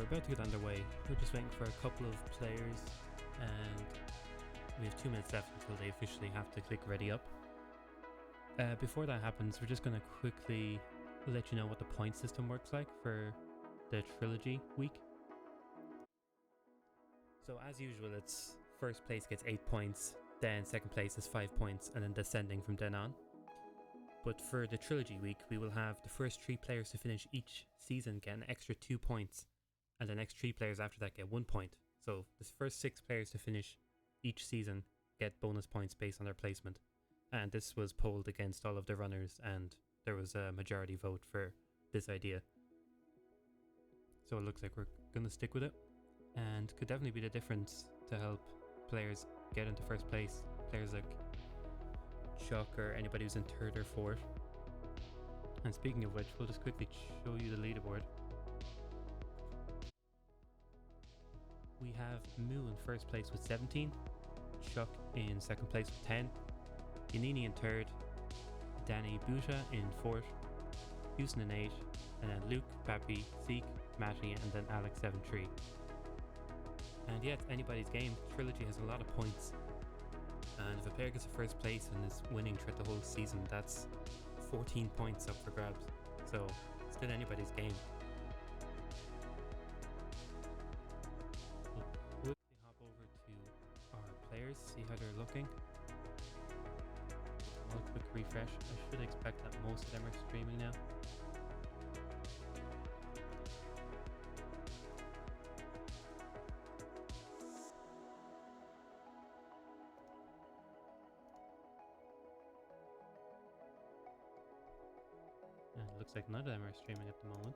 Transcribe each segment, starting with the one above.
about to get underway. We're just waiting for a couple of players and we have 2 minutes left until they officially have to click ready up. Before that happens, we're just going to quickly let you know what the point system works like for the Trilogy week. So as usual, it's first place gets 8 points, then second place is 5 points, and then descending from then on. But for the Trilogy week, we will have the first 3 players to finish each season get an extra 2 points, and the next 3 players after that get 1 point. So the first 6 players to finish each season get bonus points based on their placement. And this was polled against all of the runners, and there was a majority vote for this idea. So it looks like we're going to stick with it, and could definitely be the difference to help players get into first place. Players like Chuck or anybody who's in third or fourth. And speaking of which, we'll just quickly show you the leaderboard. We have Moo in first place with 17, Chuck in second place with 10, Yanini in third, Danny Busha in fourth, Houston in 8, and then Luke, Pappy, Zeke, Matty, and then Alex 7-3. And yeah, it's anybody's game. Trilogy has a lot of points, and if a player gets a first place and is winning throughout the whole season, that's 14 points up for grabs. So it's still anybody's game. We'll quickly hop over to our players, see how they're looking. One quick refresh. I should expect that most of them are streaming now. And it looks like none of them are streaming at the moment.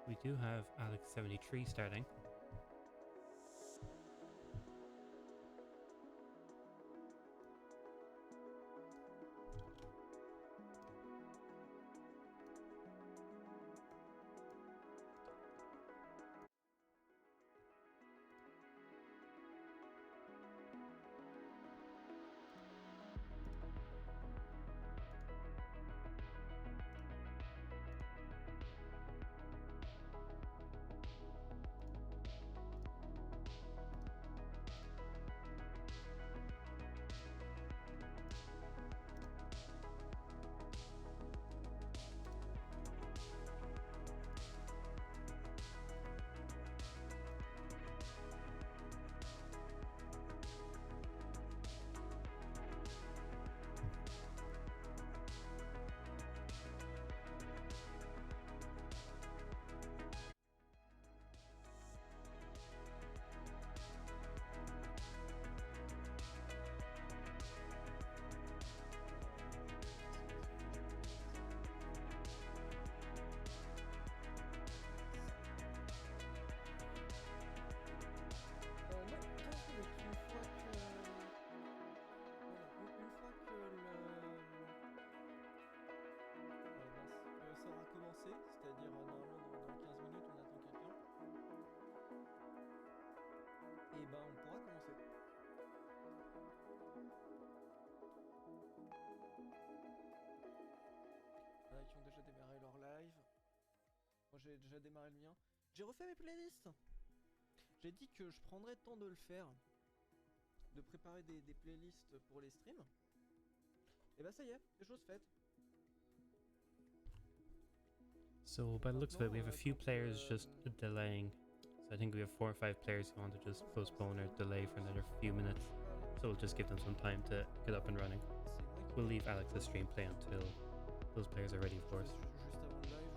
We do have Alex 73 starting. C'est-à-dire normalement dans 15 minutes on attend quelqu'un. Et ben on pourra commencer. Il y en a qui ont déjà démarré leur live. Moi j'ai déjà démarré le mien. J'ai refait mes playlists. J'ai dit que je prendrais le temps de le faire. De préparer des playlists pour les streams. Et bah ça y est, les choses faites. So by the looks of it, we have a few players just delaying. So I think we have 4 or 5 players who want to just postpone or delay for another few minutes. So we'll just give them some time to get up and running. We'll leave Alex's stream play until those players are ready, of course. Juste avant le live,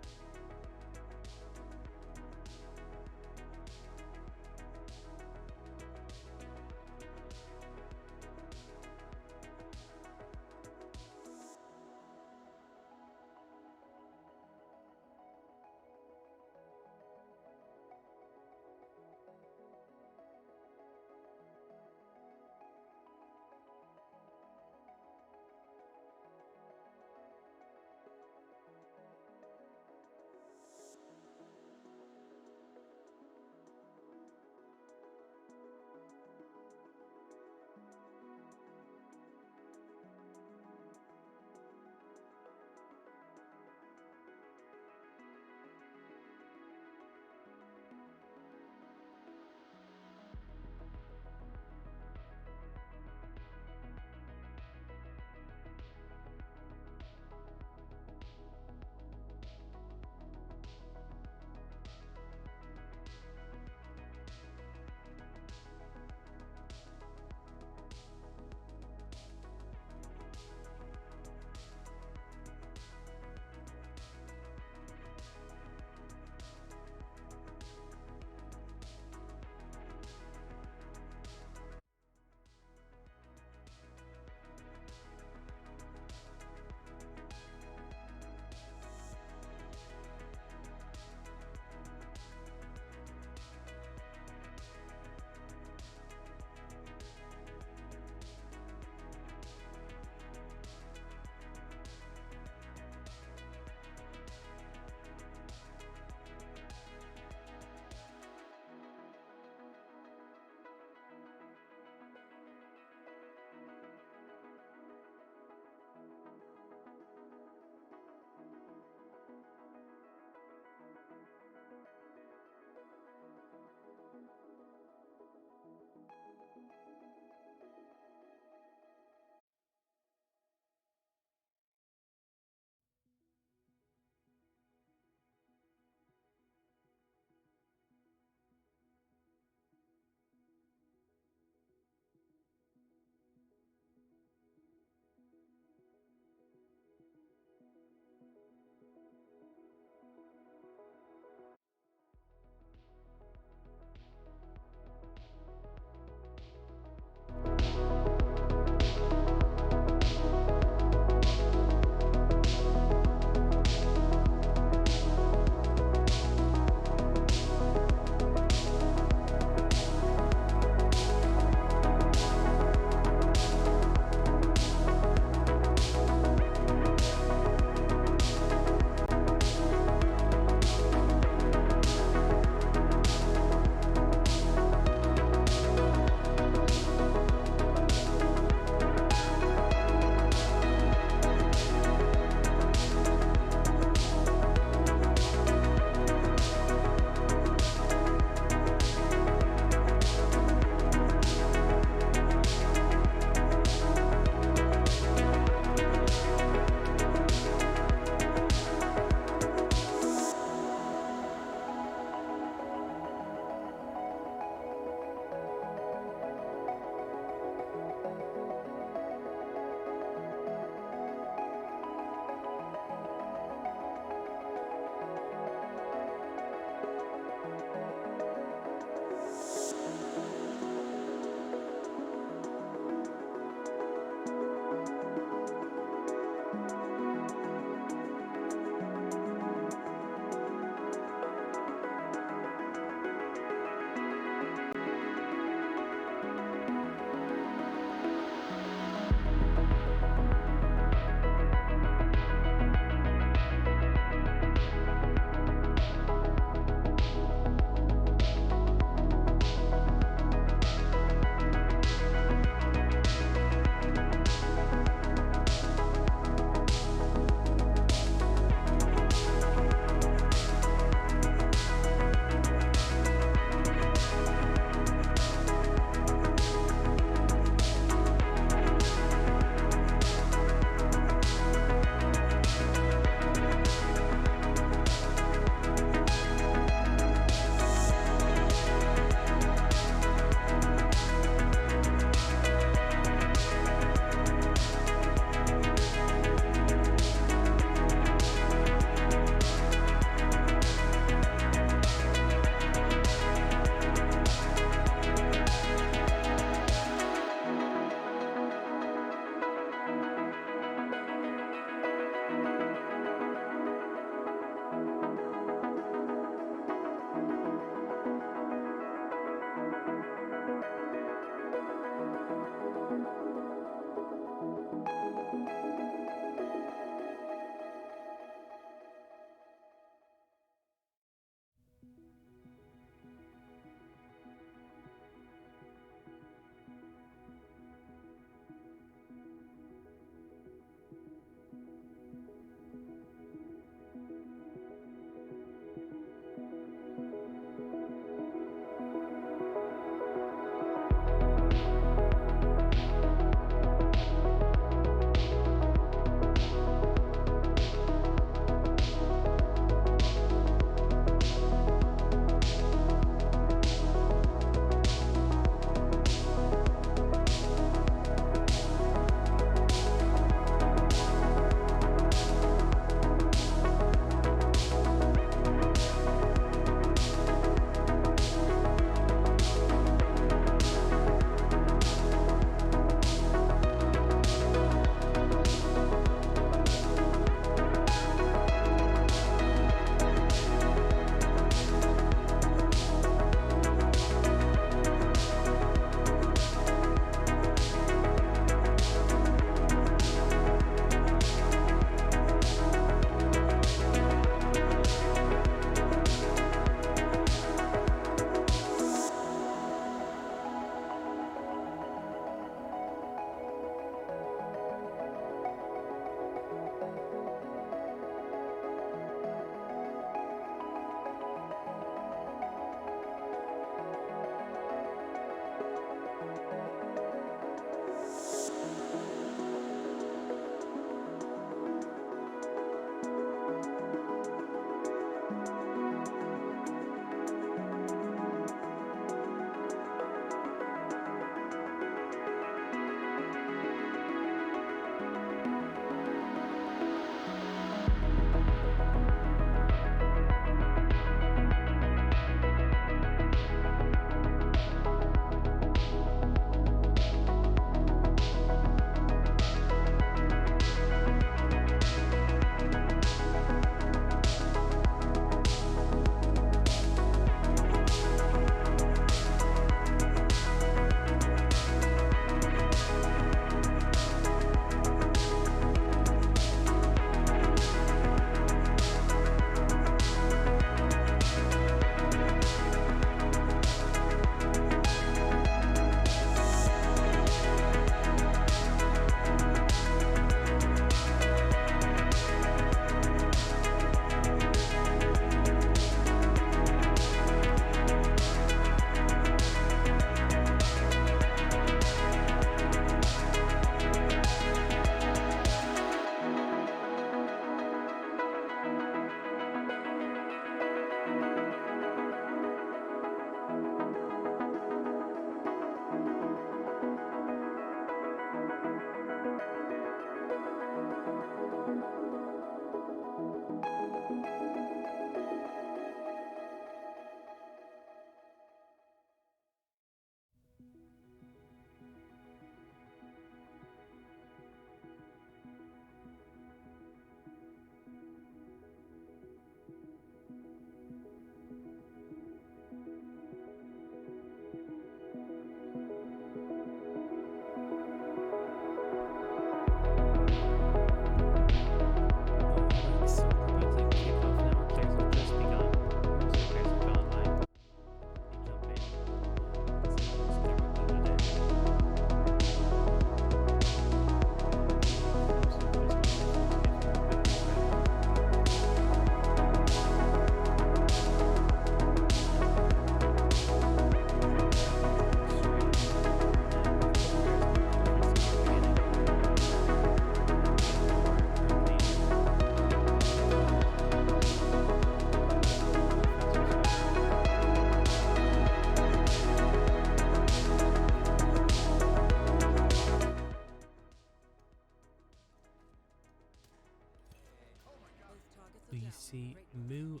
We see Moo,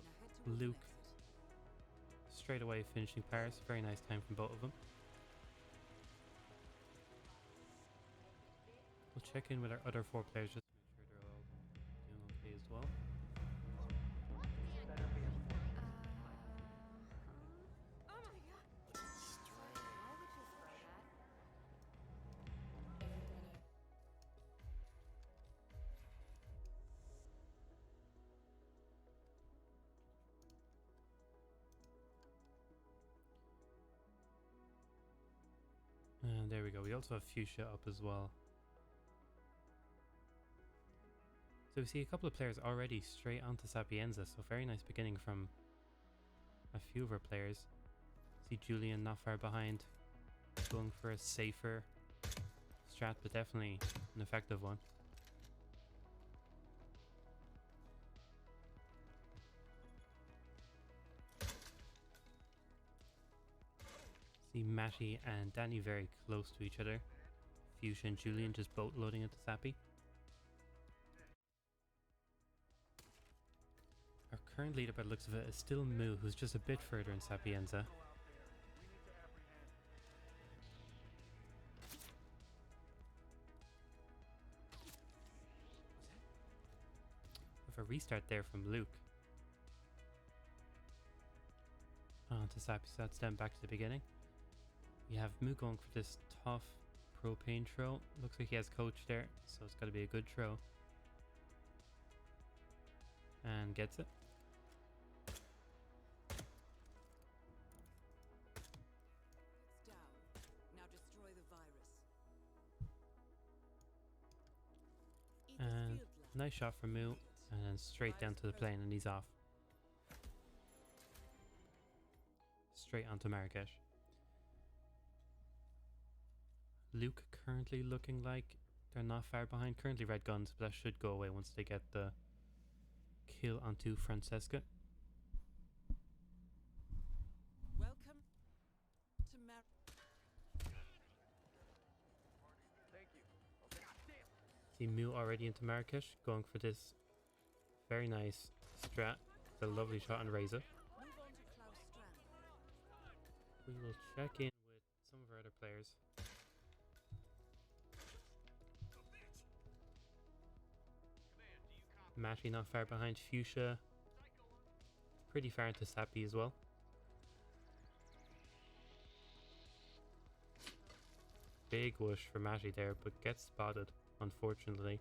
Luke straight away finishing Paris. Very nice time from both of them. We'll check in with our other 4 players just to make sure they're all doing okay as well. And there we go. We also have Fuchsia up as well. So we see a couple of players already straight onto Sapienza. So very nice beginning from a few of our players. See Julian not far behind, going for a safer strat, but definitely an effective one. See Matty and Danny very close to each other. Fuchsia and Julian just boat loading into Sappy. Our current leader by the looks of it is still Moo, who's just a bit further in Sapienza. With a restart there from Luke. On to Sappy, so that's them back to the beginning. We have Moo going for this tough propane throw. Looks like he has coach there, so it's got to be a good throw. And gets it. It's down. Now destroy the virus. Eat the And field lab. nice shot from Moo, and then straight down to the plane, and he's off. Straight onto Marrakesh. Luke currently looking like they're not far behind. Currently red guns, but that should go away once they get the kill onto Francesca. Welcome to See Moo already into Marrakesh, going for this very nice strat. The lovely shot on Razor. Move on to Klaus Strand. We will check in with some of our other players. Matty not far behind. Fuchsia pretty far into Sappy as well. Big whoosh for Matty there, but gets spotted, unfortunately.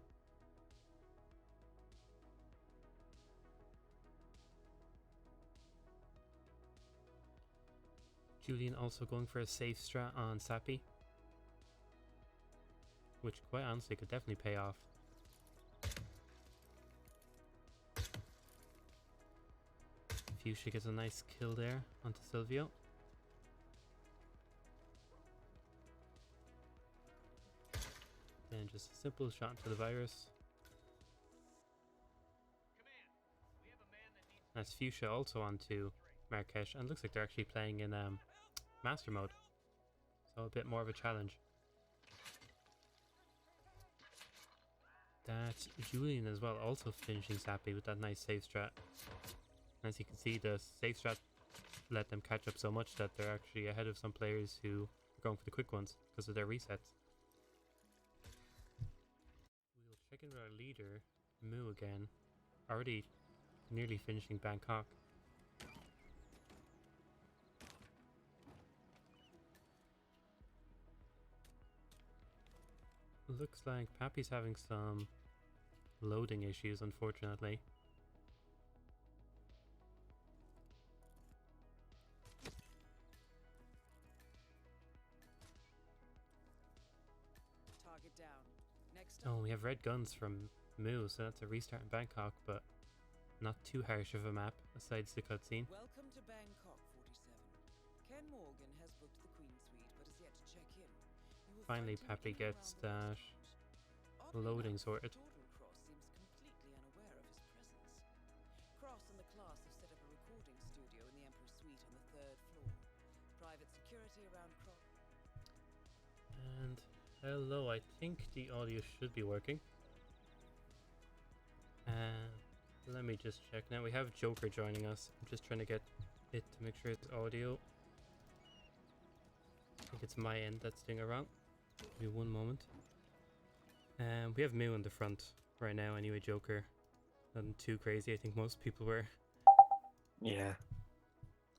Julian also going for a safe strat on Sappy, which quite honestly could definitely pay off. Fuchsia gets a nice kill there onto Silvio. Then just a simple shot into the virus. That's Fuchsia also onto Marrakesh, and looks like they're actually playing in Master Mode. So a bit more of a challenge. That's Julian as well, also finishing Sappy with that nice save strat. As you can see, the safe strat let them catch up so much that they're actually ahead of some players who are going for the quick ones because of their resets. We'll check in with our leader, Moo again, already nearly finishing Bangkok. Looks like Pappy's having some loading issues, unfortunately. Target down. Next Oh, up. we have red guns from Moo, so that's a restart in Bangkok, but not too harsh of a map, aside the cutscene. Welcome to Bangkok 47. Ken Morgan has booked the Queen Suite, but is yet to check in. You will Finally, find him Pappy in and gets around the that restaurant. Oddly loading enough, sorted. Jordan Cross seems completely unaware of his presence. Cross and the class have set up a recording studio in the Emperor's Suite on the 3rd floor. Private security around Cross. And hello, I think the audio should be working. Let me just check now. We have Joker joining us. I'm just trying to get it to make sure it's audio. I think it's my end that's doing it wrong. Give me one moment. We have Moo in the front right now anyway, Joker. Nothing too crazy, I think most people were. Yeah.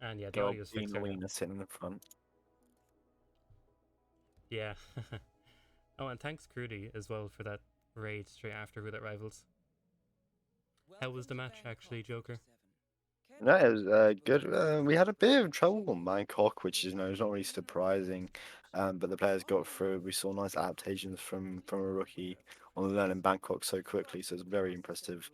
And yeah, the Go audio's fixed Bean right now. Wiener sitting in the front. Yeah. Oh, and thanks Crudy as well for that raid straight after Roulette Rivals. How was the match actually, Joker? No, it was good. We had a bit of trouble in Bangkok, which is, is not really surprising. But the players got through. We saw nice adaptations from a rookie on learning Bangkok so quickly, so it's very impressive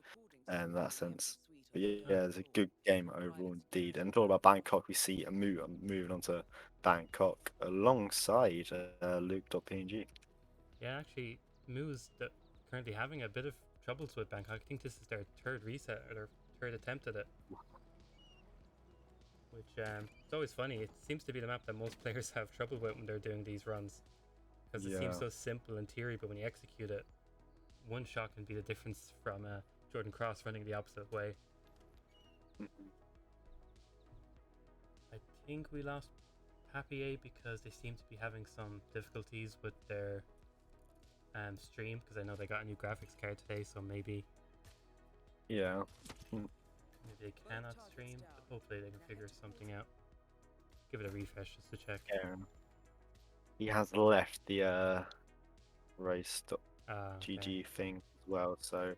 in that sense. But yeah, it's a good game overall indeed. And talking about Bangkok, we see a move moving on to Bangkok alongside Luke.png. Yeah, actually, Moo's currently having a bit of troubles with Bangkok. I think this is their third reset or their third attempt at it. Which it's always funny. It seems to be the map that most players have trouble with when they're doing these runs, because it seems Yeah. so simple in theory, but when you execute it, one shot can be the difference from Jordan Cross running the opposite way. I think we lost Papier because they seem to be having some difficulties with their stream, because I know they got a new graphics card today, so maybe Yeah. they cannot stream, but hopefully they can figure something out. Give it a refresh just to check. He has left the race Okay. GG thing as well, so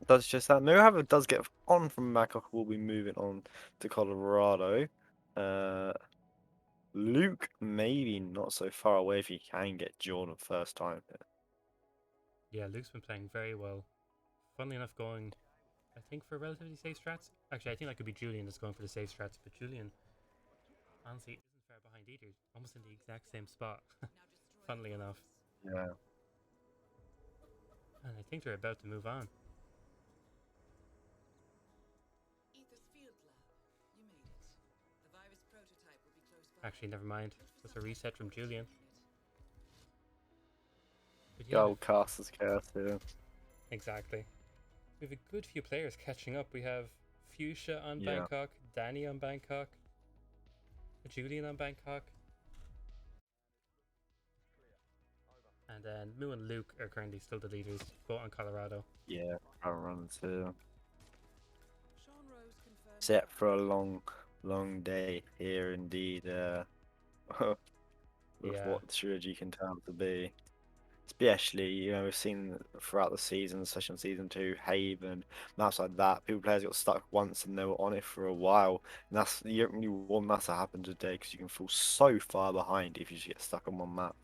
that's just that. Mohamed does get on from Bangkok. We'll be moving on to Colorado. Luke maybe not so far away if he can get Jordan first time. Yeah, Luke's been playing very well. Funnily enough, going, I think, for relatively safe strats. Actually, I think that could be Julian that's going for the safe strats, but Julian honestly isn't far behind either. Almost in the exact same spot. Funnily enough. Yeah. And I think they're about to move on. Actually, never mind. That's a reset from Julian. But yeah, Gold Casters Chaos here. exactly. We have a good few players catching up. We have Fuchsia on Yeah. Bangkok, Danny on Bangkok, Julian on Bangkok, and then Moo and Luke are currently still the leaders, both on Colorado. Yeah, front run too. Set for a long day here indeed. With Yeah. what the Trilogy can turn out to be. Especially, we've seen throughout the season, especially in season 2, Haven, maps like that. Players got stuck once and they were on it for a while. And you don't really want that to happen today because you can fall so far behind if you just get stuck on one map.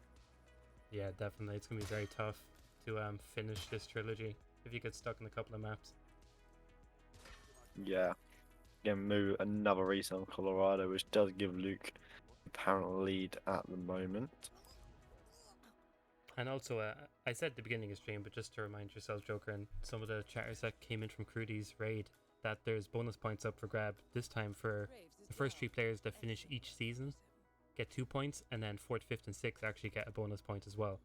Yeah, definitely. It's going to be very tough to finish this trilogy if you get stuck in a couple of maps. Yeah. Again, move another reset on Colorado, which does give Luke apparent lead at the moment. And also, I said at the beginning of stream, but just to remind yourselves, Joker, and some of the chatters that came in from Crudy's raid, that there's bonus points up for grab this time for the first 3 players that finish each season get 2 points, and then 4th, 5th, and 6th actually get a bonus point as well.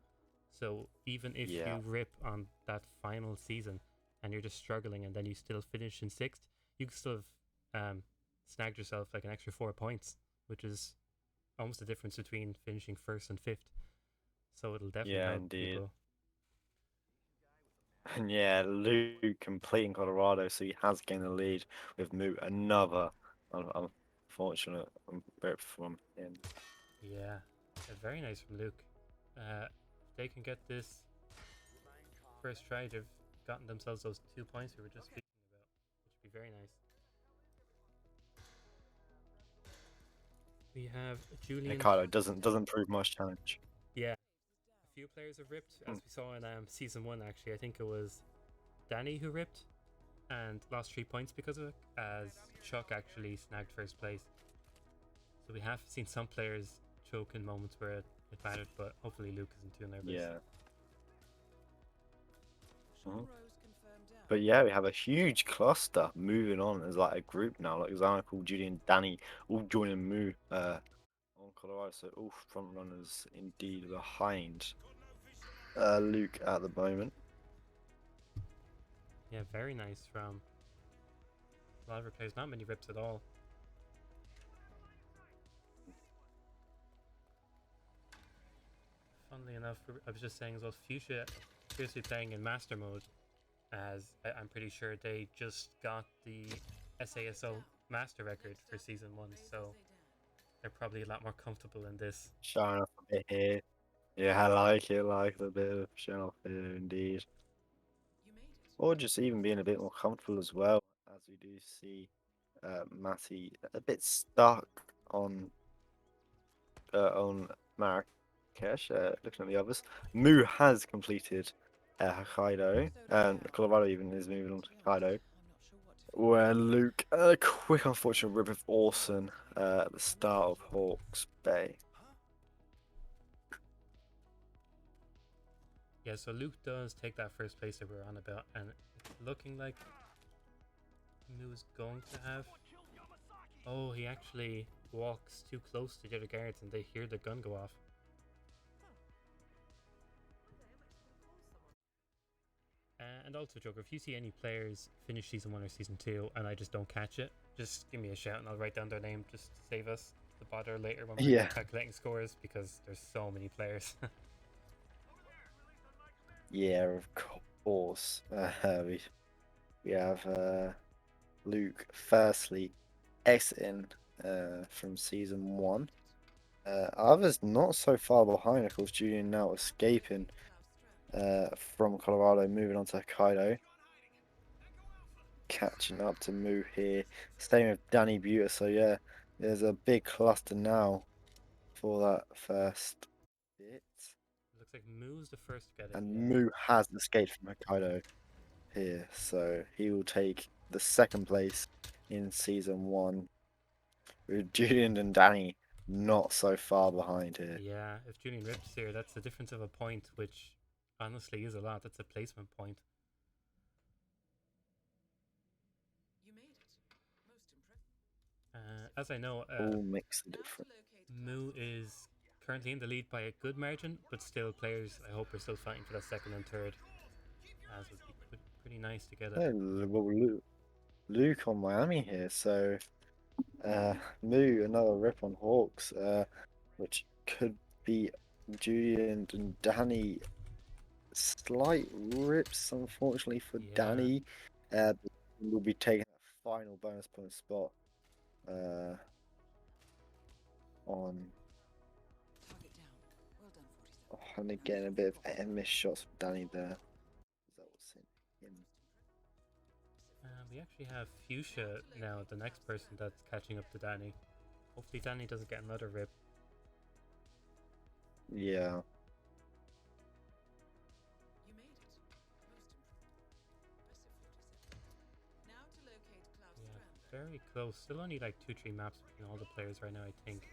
So even if you rip on that final season and you're just struggling and then you still finish in 6th, you can still have snagged yourself like an extra 4 points, which is almost the difference between finishing 1st and 5th. So it'll definitely help people. And yeah, Luke completing Colorado, so he has gained the lead with Moot. Another unfortunate rip from him. Yeah, very nice from Luke. They can get this first try. They've gotten themselves those 2 points we were just speaking about, which would be very nice. We have Julian. Ricardo doesn't prove much challenge. Yeah, a few players have ripped, as we saw in season 1. Actually, I think it was Danny who ripped and lost 3 points because of it, as Chuck actually snagged first place. So we have seen some players choke in moments where it mattered, but hopefully Luke isn't too nervous. Yeah. But yeah, we have a huge cluster moving on as like a group now. Like Zanacool, Judy, and Danny all joining Moo on Colorado. So all front runners indeed behind Luke at the moment. Yeah, very nice from a lot of our players. Not many rips at all. Funnily enough, I was just saying as well, Fuchsia appears to be playing in Master Mode, as I'm pretty sure they just got the SASO Master record for Season 1, so they're probably a lot more comfortable in this. Showing off a bit here. Yeah, I like it, like a bit of showing off here indeed. Or just even being a bit more comfortable as well, as we do see Matty a bit stuck on Marrakesh. Looking at the others, Mu has completed Hokkaido, and Colorado even is moving on to Hokkaido. Where Luke, a quick unfortunate rip of Orson at the start of Hawke's Bay. Yeah, so Luke does take that first place that we were on about, and it's looking like Moo's going to have. Oh, he actually walks too close to the other guards and they hear the gun go off. And also, Joker, if you see any players finish Season 1 or Season 2 and I just don't catch it, just give me a shout and I'll write down their name just to save us the bother later when we're Yeah. calculating scores, because there's so many players. Yeah, of course. We have Luke firstly exiting from Season 1. Others not so far behind, of course. Julian now escaping from Colorado, moving on to Hokkaido. Catching up to Moo here. Staying with Danny Buter. So yeah, there's a big cluster now for that first bit. Looks like Moo's the first to get it. And Yeah. Moo has escaped from Hokkaido here, so he will take the second place in Season 1. With Julian and Danny not so far behind here. Yeah, if Julian rips here, that's the difference of a point, which honestly is a lot. That's a placement point. As I know, All makes a difference. Moo is currently in the lead by a good margin, but still players I hope are still fighting for that second and third, as would be pretty nice to get it. Oh, well, Luke on Miami here, so Moo another rip on Hawks, which could be Julian and Danny. Slight rips, unfortunately for Yeah. Danny. We'll be taking that final bonus point spot on. Oh, and again, a bit of missed shots from Danny there. That was him. We actually have Fuchsia now, the next person that's catching up to Danny. Hopefully Danny doesn't get another rip. Yeah. Very close. Still only like 2-3 maps between all the players right now, I think.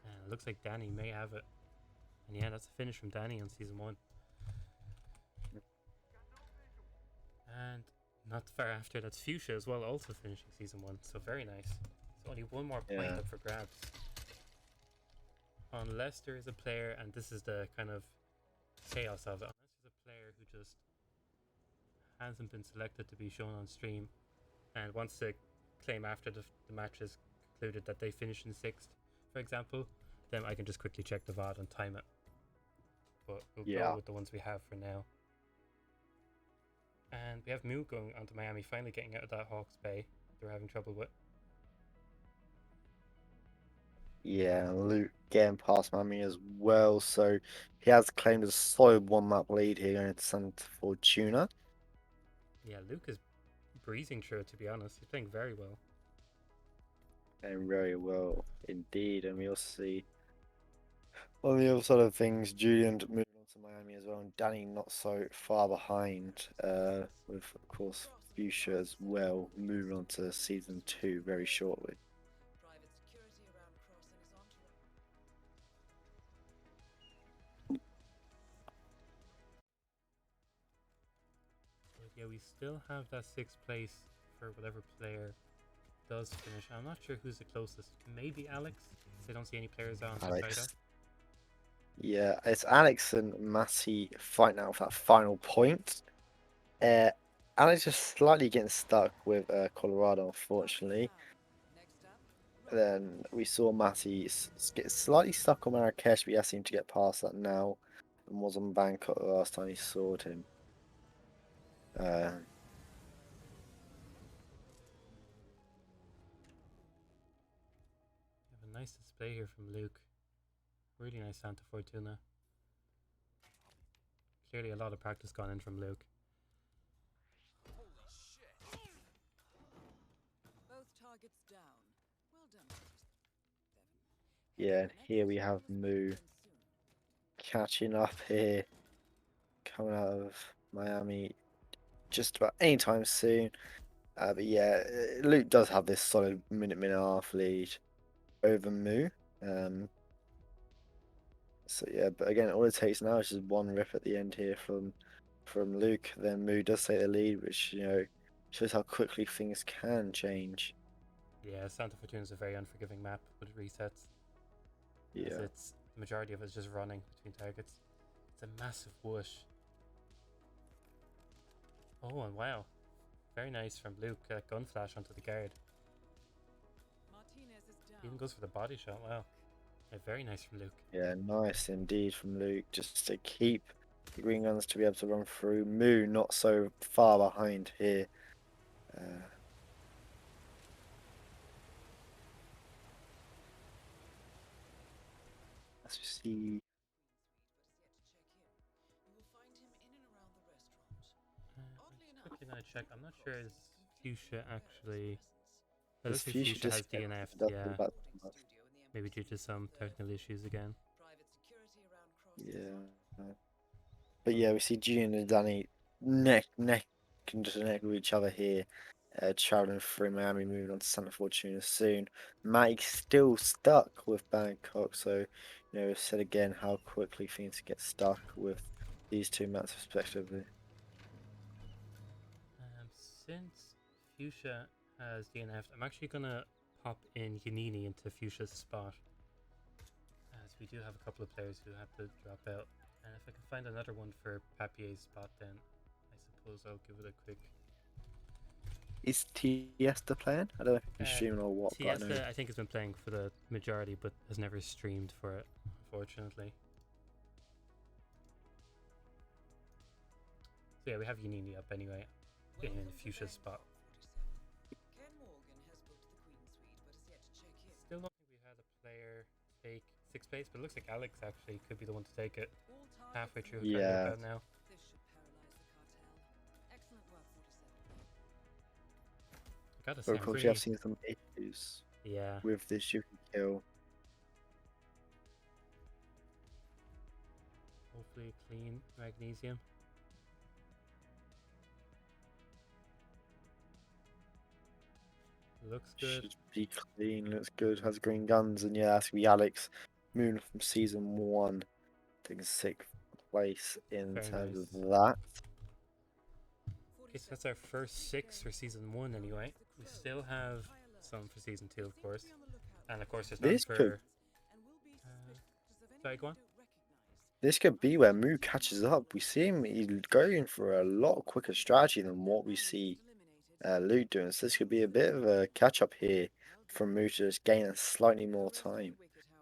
And it looks like Danny may have it. And yeah, that's a finish from Danny on Season 1. And not far after, that's Fuchsia as well, also finishing Season 1. So very nice. So only one more point up for grabs. Unless there is a player, and this is the kind of chaos of it, unless there's a player who just hasn't been selected to be shown on stream and wants to claim after the match is concluded that they finished in 6th, for example, then I can just quickly check the VOD and time it. But we'll go with the ones we have for now. And we have Moo going on to Miami, finally getting out of that Hawke's Bay they're having trouble with. Yeah, Luke getting past Miami as well, so he has claimed a solid 1-map lead here going into Santa Fortuna. Yeah, Luke is breezing through it, to be honest. He's playing very well. And very well indeed. And we also see on the other side of things, Julian moving on to Miami as well, and Danny not so far behind, with of course Fuchsia as well moving on to Season 2 very shortly. But yeah, we still have that 6th place for whatever player does finish. I'm not sure who's the closest. Maybe Alex, because I don't see any players on Alex. Hokkaido. Yeah, it's Alex and Matty fighting out for that final point. Uh, Alex is slightly getting stuck with Colorado, unfortunately. Next up, Then we saw Matty get slightly stuck on Marrakesh, but he has seemed to get past that now, and was on Bangkok the last time he saw him. Uh, We have a nice display here from Luke. Really nice Santa Fortuna. Clearly a lot of practice gone in from Luke. both targets down. Well done, 47. yeah, and here we have Moo catching up here, coming out of Miami just about any time soon. But yeah, Luke does have this solid minute and a half lead over Moo. Um, so yeah, but again, all it takes now is just one rip at the end here from Luke. Then Moo does take the lead, which shows how quickly things can change. Yeah, Santa Fortuna is a very unforgiving map with resets. As Yeah, it's the majority of it is just running between targets. It's a massive whoosh. Oh, and wow. Very nice from Luke. Gun flash onto the guard. Martinez is down. Even goes for the body shot. Wow. Yeah, very nice from Luke. yeah, nice indeed from Luke, just to keep the Green Guns to be able to run through. Moo not so far behind here. As we see, You will find him in and around the restaurant. I'm just quickly going to check. I'm not sure is Fuchsia actually. It this looks like future Fuchsia has disconnect DNF. does Yeah. feel bad. Maybe due to some technical issues again. Private security around Cross. Yeah. But yeah, we see June and Danny neck and neck with each other here, traveling through Miami, moving on to Santa Fortuna soon. Mike's still stuck with Bangkok, so we've said again how quickly things get stuck with these two maps respectively. Since Fuchsia has DNF'd, I'm actually gonna pop in Yanini into Fuchsia's spot, as we do have a couple of players who have to drop out. And if I can find another one for Papier's spot, then I suppose I'll give it a quick. Is TS the plan? I don't know if he's streaming or what, but I know. Tiesta, I think, has been playing for the majority, but has never streamed for it, unfortunately. So yeah, we have Yanini up anyway, in Fuchsia's spot. Ken Morgan has booked the Queen Suite, but is yet to check in. Still don't think we had a player take 6th place, but it looks like Alex actually could be the one to take it. All targets Halfway through, locked. trying to Yeah. work out now. This should paralyze the cartel. Excellent work, 47. I gotta But say, of I'm course, really, you have seen some issues yeah. with this shooting kill. Hopefully, clean magnesium. Looks good. Should be clean, looks good, has green guns, and yeah, that's gonna be Alex Moon from season 1, taking 6th place in Very terms nice. of that. Okay, so that's our first 6 for season 1 anyway. We still have some for season 2, of course. And of course, there's none This could for. Sorry, go on. this could be where Moo catches up. We see him he's going for a lot quicker strategy than what we see Luke doing. So this could be a bit of a catch up here from Moo to just gain a slightly more time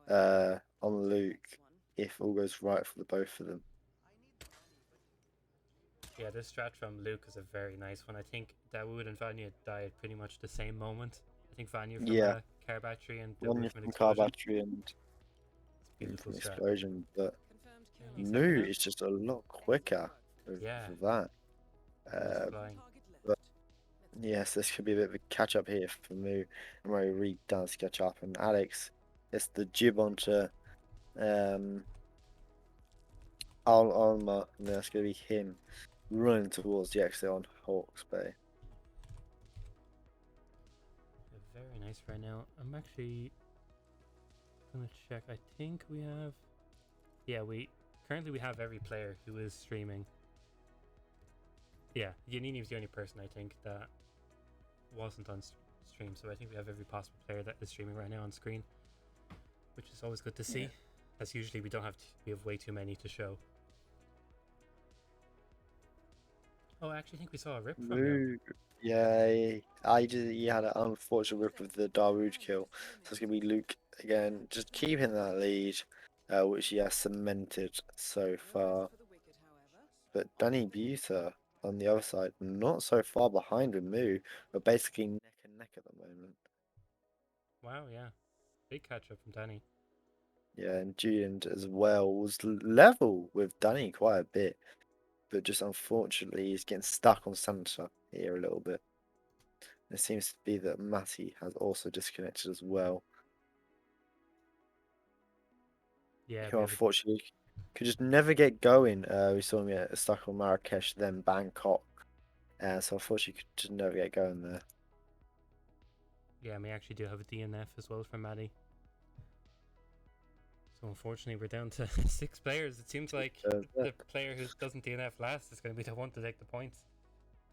on Luke if all goes right for the both of them. Yeah, this strat from Luke is a very nice one. I think Dawood and Vanya died pretty much the same moment. I think Vanya from Yeah. car battery and One Dawood from an from car explosion. battery and It's a beautiful from strat. explosion, but He's Moo second out. is just a lot quicker Yeah. for that. Goes flying. but yes, this could be a bit of a catch up here for Moo, and where Reed does catch up, and Alex gets the jib onto Alma, and that's going to be him running towards the exit on Hawke's Bay. Very nice right now. I'm actually gonna check. I think we have. Yeah, we currently have every player who is streaming. Yeah, Yanini was the only person I think that wasn't on stream, so I think we have every possible player that is streaming right now on screen, which is always good to see. as usually we have way too many to show. Oh, I actually think we saw a rip from Moo. Moo. Yeah, he had an unfortunate rip of the Darude kill. So it's going to be Luke again, just keeping that lead, which he has cemented so far. But Danny Buter on the other side, not so far behind with Moo, but basically neck and neck at the moment. Wow, yeah. Big catch up from Danny. Yeah, and Julian as well was level with Danny quite a bit, but just unfortunately he's getting stuck on Santa here a little bit. It seems to be that Matty has also disconnected as well. Yeah, Who we have unfortunately could just never get going. We saw him get stuck on Marrakesh, then Bangkok. So unfortunately could just never get going there. yeah, we actually do have a DNF as well from Maddie. So unfortunately we're down to 6 players. It seems like the player who doesn't DNF last is going to be the one to take the points.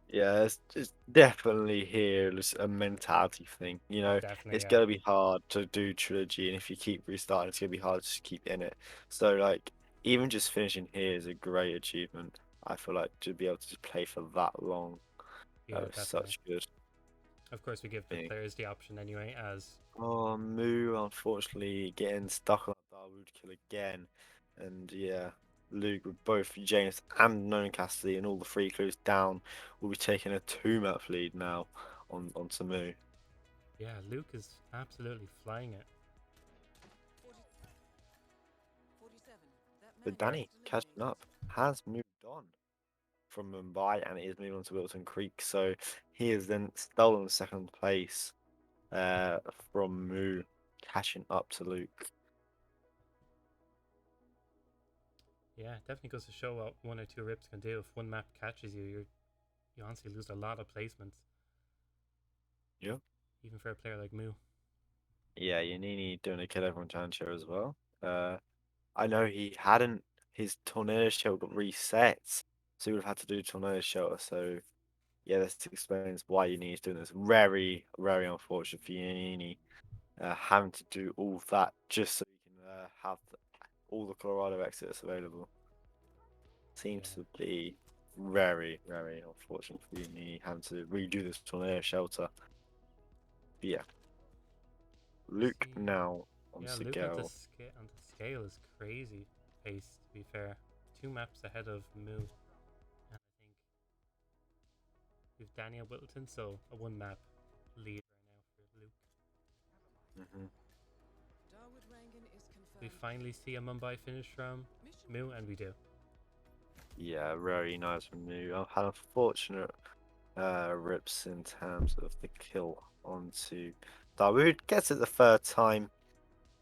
Yeah, it's definitely here. It's a mentality thing. Definitely, It's yeah. gonna be hard to do trilogy, and if you keep restarting, it's gonna be hard to just keep in it. So like, even just finishing here is a great achievement. I feel like to be able to just play for that long, Yeah, is definitely. such good Of course, we give the thing. players the option anyway, as Oh, Moo, unfortunately, getting stuck on a Dawood kill again. And yeah, Luke with both James and Nolan Cassidy and all the 3 clues down will be taking a 2-map lead now on to Moo. yeah, Luke is absolutely flying it. 47. That But match Danny, is catching eliminated. up, has moved on from Mumbai and is moving on to Wilton Creek. So he has then stolen 2nd place from Moo, catching up to Luke. Yeah, definitely goes to show what 1 or 2 rips can do. If one map catches you, you honestly lose a lot of placements. Yeah. Even for a player like Moo. Yeah, Yanini doing a kill everyone challenge here as well. I know he hadn't, his tornado shelter got reset, so he would have had to do tornado shelter. So yeah, this explains why Yanini's doing this. Very, very unfortunate for Yanini, having to do all that just so he can have all the Colorado exits available. Seems Yeah. to be very, very unfortunate for Yanini having to redo this tornado shelter. But yeah, Luke See, now on yeah, Luke on Sigel. on the scale is crazy pace, to be fair. 2 maps ahead of Moo. And I think we've Daniel Whittleton, so a 1 map lead right now for Luke. Hmm. Darwood Rangan is confirmed. We finally see a Mumbai finish from Moo, and we do. Yeah, very nice from you. I've had unfortunate rips in terms of the kill onto Dawood. Gets it the 3rd time,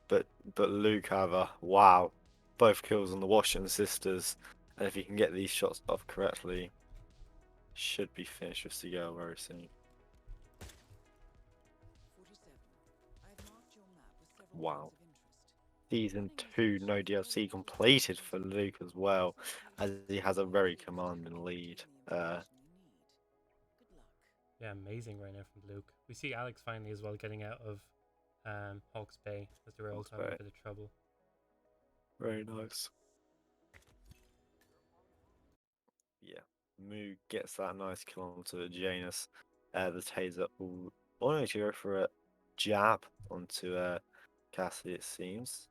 but Luke, however, wow, both kills on the Washington sisters, and if he can get these shots off correctly, should be finished with Sigel very soon. 47. I've marked your map with several Wow. points of interest. Season 2 no DLC completed for Luke as well, as he has a very commanding lead. Good luck. Yeah, amazing right now from Luke. We see Alex finally as well getting out of Hawke's Bay, as they were all having a bit of trouble. Very nice. Yeah, Moo gets that nice kill onto Janus. The taser will only to go for a jab onto Cassidy, it seems.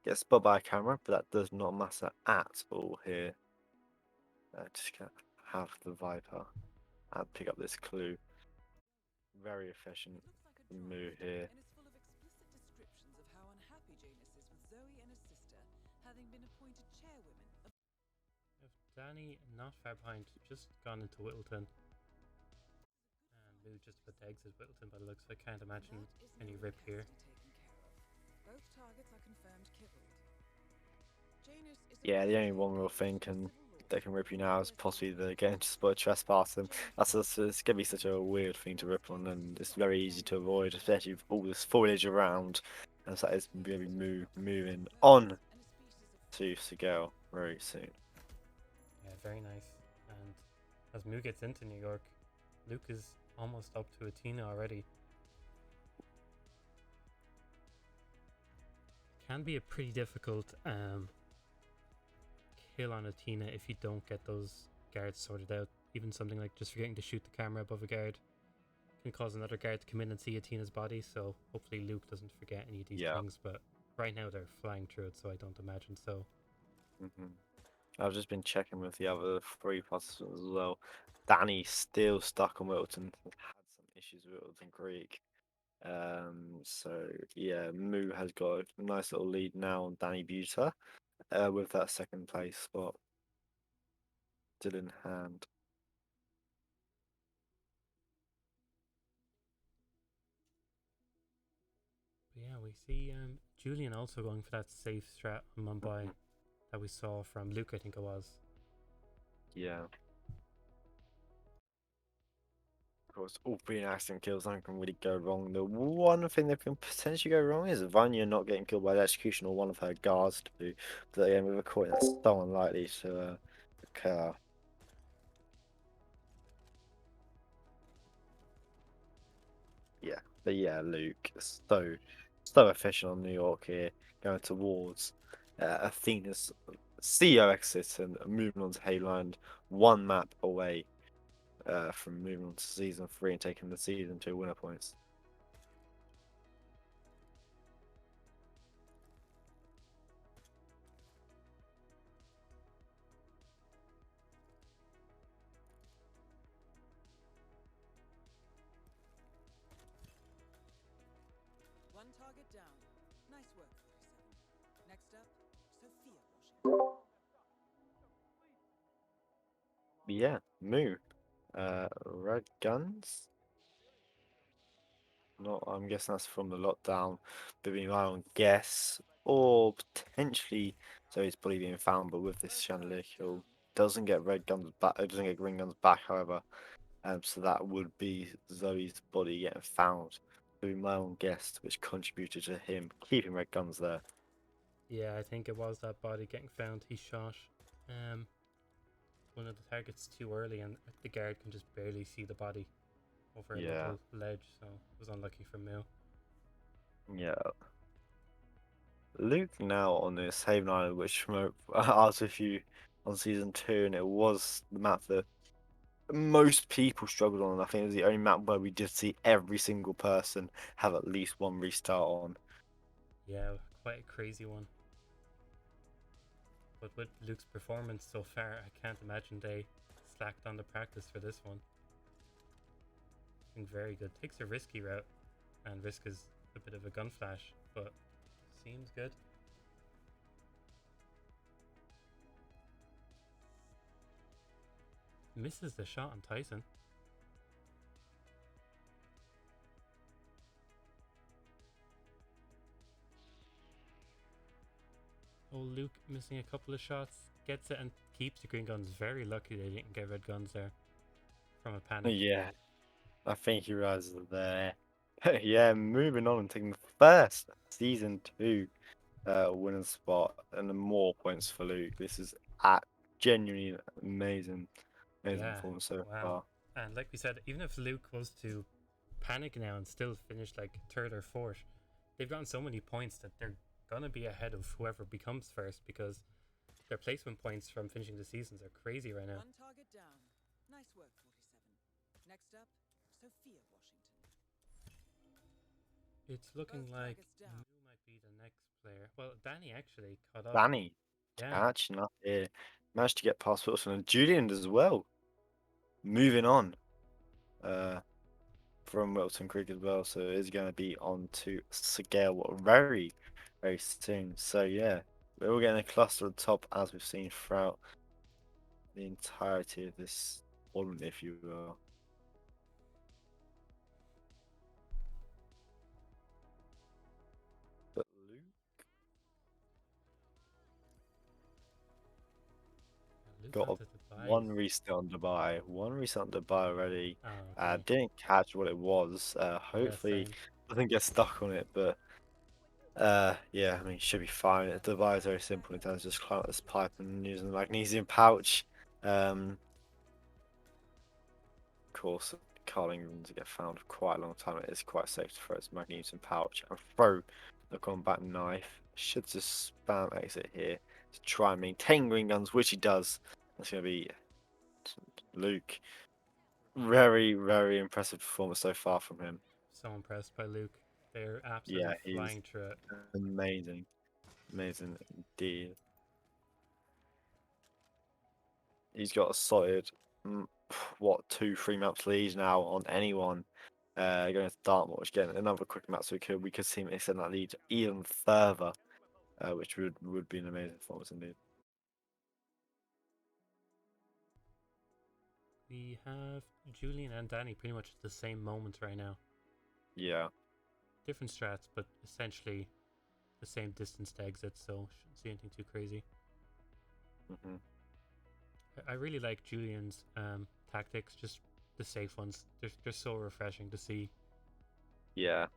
Gets spot by a camera, but that does not matter at all here. Just gonna have the Viper and pick up this clue. Very efficient Moo here. And is full of explicit descriptions of how unhappy Janus is with Zoe and his sister having been appointed chairwomen of. If Danny not far behind, just gone into Whittleton. And Moo just about to exit Whittleton, but it looks like I can't imagine any rip here. Both targets are confirmed killed. Janus is Yeah, the only one real thing that can rip you now is possibly the getting to spot trespass, and it's gonna be such a weird thing to rip on, and it's very easy to avoid, especially with all this foliage around. And so it's gonna be moving on to Sigel very soon. Yeah, very nice. And as Moo gets into New York, Luke is almost up to a Tina already. can be a pretty difficult kill on Athena if you don't get those guards sorted out. Even something like just forgetting to shoot the camera above a guard can cause another guard to come in and see Athena's body, so hopefully Luke doesn't forget any of these Yeah. things, but right now they're flying through it, so I don't imagine so. I've just been checking with the other three participants as well. Danny's still stuck on Wilton. Has had some issues with Wilton Creek. So yeah, Moo has got a nice little lead now on Danny Buter, with that second place spot still in hand. But yeah, we see Julian also going for that safe strat on Mumbai that we saw from Luke, I think it was. Yeah. Of course, all three accident kills, nothing can really go wrong. The one thing that can potentially go wrong is Vanya not getting killed by the execution or one of her guards to. But again, with a coin, that's so unlikely to occur. Yeah, but yeah, Luke, so efficient on New York here, going towards Athena's CEO exit and moving on to Halo Island, one map away from moving on to season 3 and taking the season 2 winner points. One target down. Nice work, 47. Next up, Sophia Washington. Yeah, Moo. Red guns. Not, I'm guessing that's from the lockdown. But being my own guess, or potentially Zoe's body being found. But with this chandelier kill, doesn't get red guns back. It doesn't get green guns back. However, so that would be Zoe's body getting found. Being my own guess, which contributed to him keeping red guns there. Yeah, I think it was that body getting found. He shot one of the targets too early, and the guard can just barely see the body over a Yeah. little ledge, so it was unlucky for Moo. Yeah. Luke now on this Haven Island, which I was with you on season 2, and it was the map that most people struggled on. I think it was the only map where we did see every single person have at least one restart on. Yeah, quite a crazy one. But with Luke's performance so far, I can't imagine they slacked on the practice for this one. I think very good. Takes a risky route, and risk is a bit of a gun flash, but seems good. Misses the shot on Tyson. Oh, Luke missing a couple of shots. Gets it and keeps the green guns. Very lucky they didn't get red guns there from a panic. Yeah, I think he realizes there. Yeah, moving on and taking the first season 2 winning spot and more points for Luke. This is genuinely amazing Yeah, performance so wow. far. And like we said, even if Luke was to panic now and still finish like third or fourth, they've gotten so many points that they're gonna be ahead of whoever becomes first because their placement points from finishing the seasons are crazy right now. One target down. Nice work, 47. Next up, Sophia Washington. It's looking Both like targets down. Moo might be the next player. Well, Danny actually caught up. Danny Yeah, catching up here. Managed to get past Wilson and Julian as well. Moving on from Wilton Creek as well. So it's going to be on to Sigale very, very soon. So yeah, we're all getting a cluster at the top as we've seen throughout the entirety of this tournament, if you will. But Luke, Luke's got onto the one buys. restart on Dubai, one restart on Dubai already. Oh, okay. Didn't catch what it was. Yeah, Hopefully same. doesn't get stuck on it, but yeah, I mean, should be fine. The Dubai is very simple in terms of just climb up this pipe and using the magnesium pouch. Of course, Carling rooms get found for quite a long time. It is quite safe to throw its magnesium pouch and throw the combat knife. should just spam exit here to try and maintain green guns, which he does. That's going to be Luke. Very, very impressive performance so far from him. So impressed by Luke. They're Yeah, absolutely he's flying through it. amazing. Amazing indeed. He's got a solid, mm, what, 2, 3 maps lead now on anyone. Going to Dartmoor, getting another quick map, so we could see him extend that lead even further, which would be an amazing performance indeed. We have Julian and Danny pretty much at the same moment right now. Yeah. Different strats, but essentially the same distance to exit, so shouldn't see anything too crazy. Hmm. I really like Julian's tactics, just the safe ones. They're so refreshing to see. Yeah.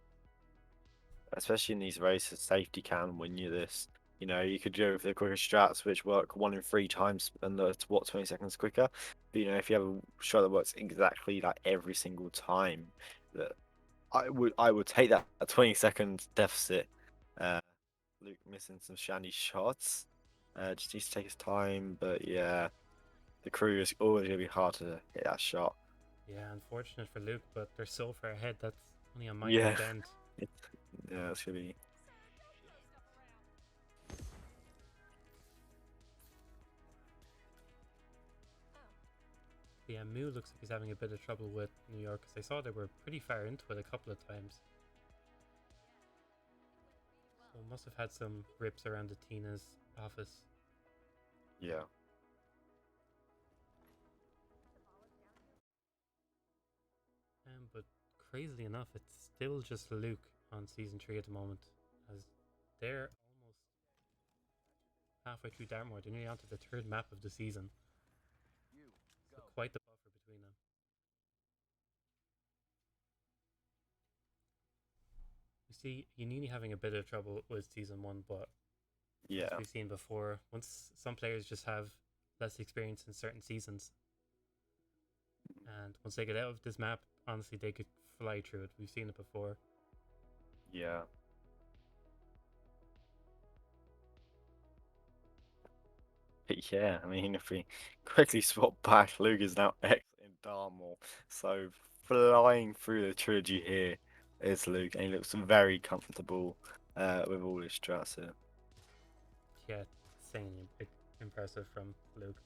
Especially in these races, safety can win you this. You know, you could go with the quicker strats, which work 1 in 3 times, and that's what 20 seconds quicker. But you know, if you have a strat that works exactly like every single time, that I would take that a 20 second deficit. Uh, Luke missing some shiny shots. Just needs to take his time, but yeah, the crew is always gonna be hard to hit that shot. Yeah, unfortunate for Luke, but they're so far ahead. That's only a minor Yeah, dent. yeah, it's gonna be. Yeah, Moo looks like he's having a bit of trouble with New York because I saw they were pretty far into it a couple of times. So must have had some rips around the Tina's office. Yeah. But crazily enough, it's still just Luke on season 3 at the moment, as they're almost halfway through Dartmoor. They're nearly onto the third map of the season. So quite the buffer between them. You see, Unini having a bit of trouble with season 1, but as Yeah. we've seen before, once some players just have less experience in certain seasons, and once they get out of this map, honestly, they could fly through it. We've seen it before. Yeah. But yeah, I mean, if we quickly swap back, Luke is now X in Dartmoor. So flying through the trilogy here is Luke, and he looks very comfortable with all his strats here. Yeah, insanely impressive from Luke.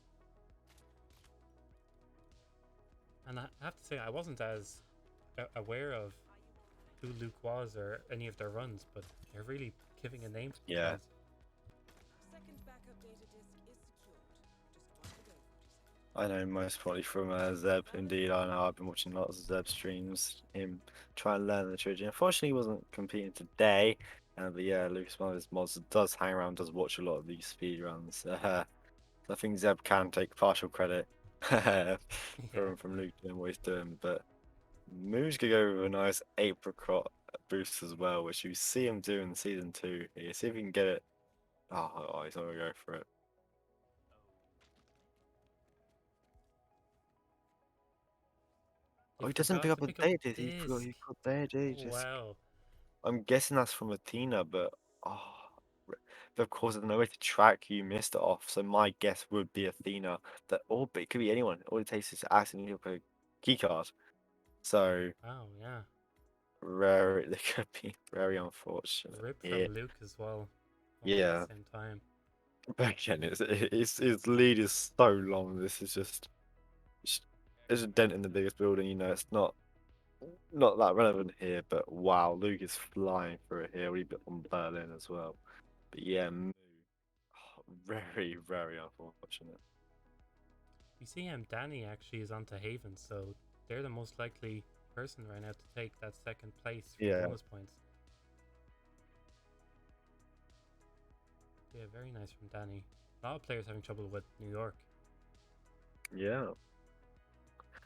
And I have to say, I wasn't as aware of who Luke was or any of their runs, but they're really giving a name to these Yeah. guys. Second backup data disk is secured. Just on the go, 47. I know most probably from Zeb. Indeed, I know I've been watching lots of Zeb streams. Him trying to learn the trilogy. Unfortunately, he wasn't competing today. But yeah, Lucas, one of his mods, does hang around, does watch a lot of these speed runs. So I think Zeb can take partial credit Yeah, from Luke doing what he's doing. But Moo's gonna go with a nice apricot boost as well, which you see him do in season 2. Here, see if he can get it. Oh, he's not gonna go for it. he Oh, he doesn't pick forgot to up a pick up data the disc. He disc. forgot data Oh disc. wow. I'm guessing that's from Athena, but oh, but of course, there's no way to track who you missed it off. So my guess would be Athena. That, or but it could be anyone. All it takes is to accidentally pick a key card. So Wow, yeah. very, they could be very unfortunate Rip here. from Luke as well. Almost at Yeah, the same time. but again, its lead is so long. This is just it's, it's a dent in the biggest building. You know, it's not that relevant here. But wow, Luke is flying through it here. We bit on Berlin as well. But yeah, very, very unfortunate. We see Danny actually is onto Haven, so they're the most likely person right now to take that second place for Yeah, bonus points. Yeah, very nice from Danny. A lot of players having trouble with New York. yeah.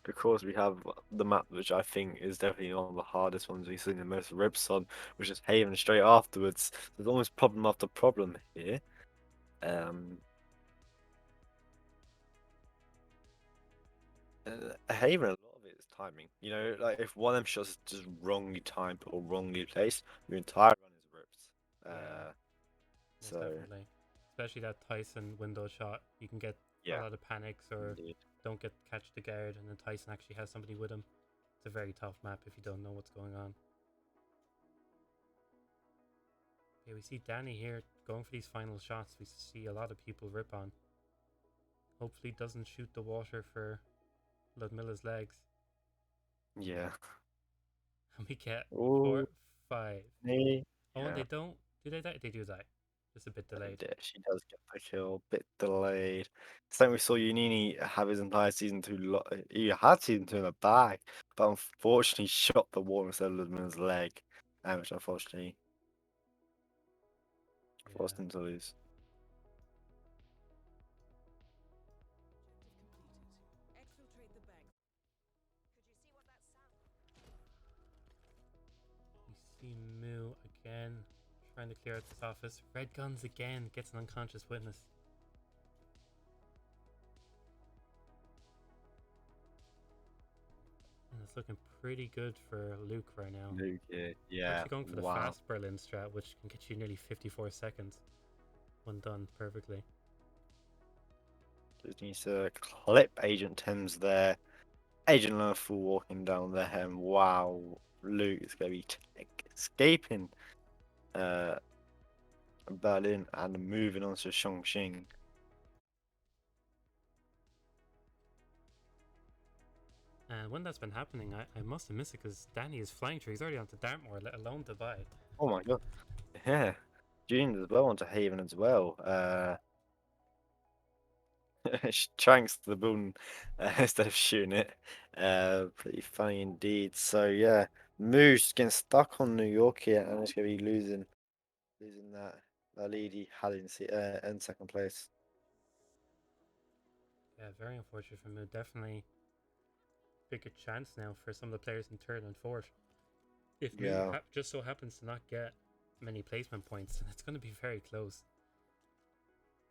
Because we have the map, which I think is definitely one of the hardest ones we've seen the most rips on, which is Haven straight afterwards. There's almost problem after problem here. Um, Haven, a lot of it is timing. You know, like if one of them shots is just wrongly timed or wrongly placed, your entire run is ripped. Yeah. Most So definitely. Especially that Tyson window shot. You can get a yeah, lot of panics or indeed. don't get catch the guard, and then Tyson actually has somebody with him. It's a very tough map if you don't know what's going on. Yeah, we see Danny here going for these final shots. We see a lot of people rip on. Hopefully doesn't shoot the water for Ludmilla's legs. Yeah. And we get Oh, 4, 5. me. Oh, and Yeah. they don't. Do they die? They do die. Just a bit delayed. She does get the kill, bit delayed. Same we saw Unini have his entire season two. He had season two in the bag, but unfortunately shot the water instead of Ludman's leg, which unfortunately forced Yeah. him to lose. Objective completed. Exfiltrate the bank. We see Moo again trying to clear out this office. Red Guns again gets an unconscious witness. And it's looking pretty good for Luke right now. Luke, We're yeah, actually going for the wow. fast Berlin strat, which can get you nearly 54 seconds when done perfectly. Just needs to clip Agent Tim's there. Agent Lawful walking down there, and wow, Luke is going to be escaping uh, Berlin and moving on to Chongqing. And when that's been happening, I must have missed it because Danny is flying through. He's already on to Dartmoor, let alone Dubai. Oh my god. Yeah. June as well onto Haven as well. Shanks to the building instead of shooting it. Pretty funny indeed. So yeah, Moose getting stuck on New York here and it's gonna be losing that lead he had in second place. Yeah, very unfortunate for Moo. Definitely bigger chance now for some of the players in third and fourth. If Moo Yeah. just so happens to not get many placement points, then it's going to be very close.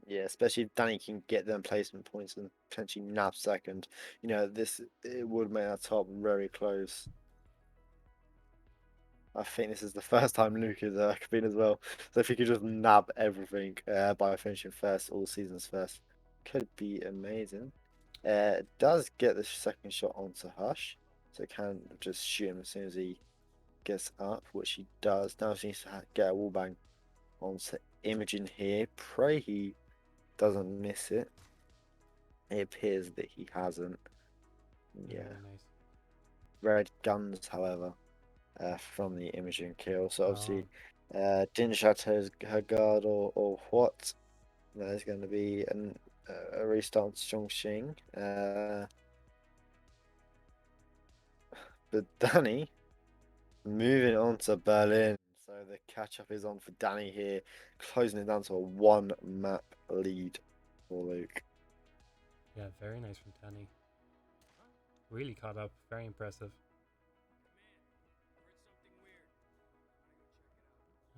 Yeah, especially if Danny can get them placement points and potentially nab second. You know, it would make that top very close. I think this is the first time Luke has been as well. So if he could just nab everything by finishing first, all seasons first, could be amazing. Does get the second shot onto Hush, so can just shoot him as soon as he gets up, which he does. Now he needs to get a wallbang onto Imogen here. Pray he doesn't miss it. It appears that he hasn't. Yeah. Very nice. Red guns, however, from the Imogen kill. So Oh, obviously, didn't shut her guard or what. There's going to be a restart to Chongqing. But Danny moving on to Berlin. So the catch up is on for Danny here, closing it down to a one map lead for Luke. yeah, very nice from Danny. Really caught up. Very impressive.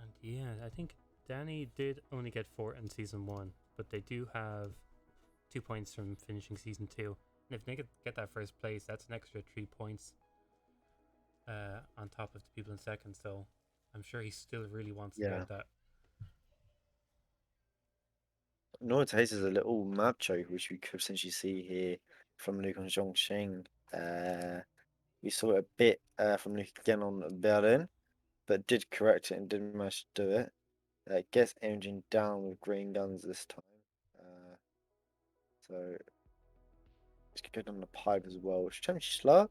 And yeah, I think Danny did only get 4 in season 1, but they do have 2 points from finishing season 2. And if they get that first place, that's an extra 3 points on top of the people in second. So I'm sure he still really wants to Yeah. get that. North Hayes is a little map choke, which we could essentially see here from Luke on Zhongqing. We saw it a bit from Luke again on Berlin, but did correct it and did manage to do it. Gets engine down with green guns this time. So he's going on the pipe as well, which is slow,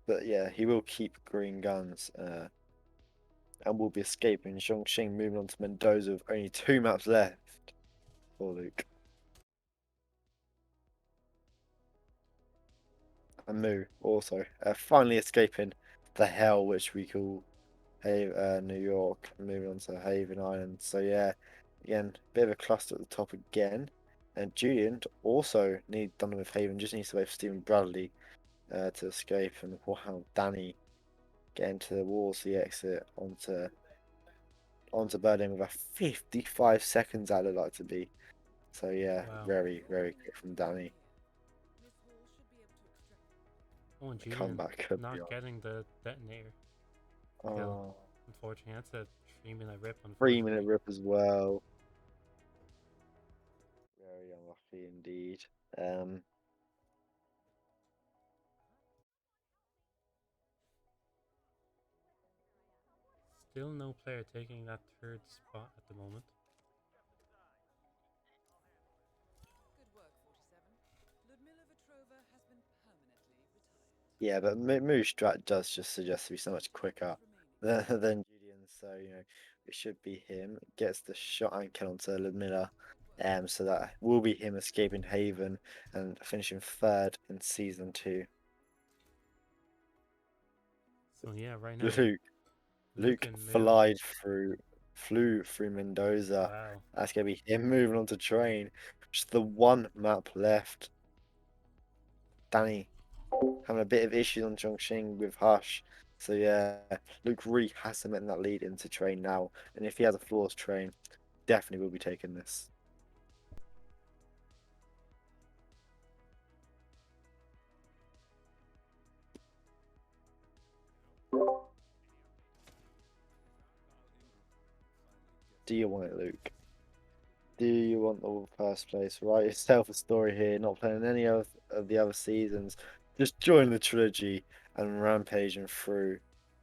but yeah, he will keep green guns and will be escaping. Zhongqing moving on to Mendoza with only 2 maps left for Luke. And Moo also finally escaping the hell which we call New York, moving on to Haven Island. So yeah, again, bit of a cluster at the top again. And Julian also need done with Haven, just needs to wait for Stephen Bradley to escape. And wow, Danny getting to the walls, the exit onto Berlin with a 55 seconds I'd like to be. So yeah, Wow. very, very quick from Danny. Miss Hall should be able to extract. Oh, and The Julian comeback could be not on. getting the detonator kill. Oh, Unfortunately, that's a 3-minute rip, 3-minute unfortunately. rip as well. Exactly, indeed. Um, Still no player taking that third spot at the moment. Good work, 47. Ludmila Vetrova has been permanently retired. yeah, but Moose does just suggest to be so much quicker Remaining. than Julian, so it should be him. Gets the shot and kill onto Ludmilla. So that will be him escaping Haven and finishing third in season 2. So yeah, right now Luke Luke Luke and Moo. flew through Mendoza. Wow. That's gonna be him moving on to train. Just the one map left. Danny having a bit of issues on Chongqing with Hush. So yeah, Luke really has to make that lead into train now. And if he has a flawless train, definitely will be taking this. Do you want it, Luke? Do you want the first place? Write yourself a story here, not playing any of the other seasons. Just join the trilogy and rampaging through.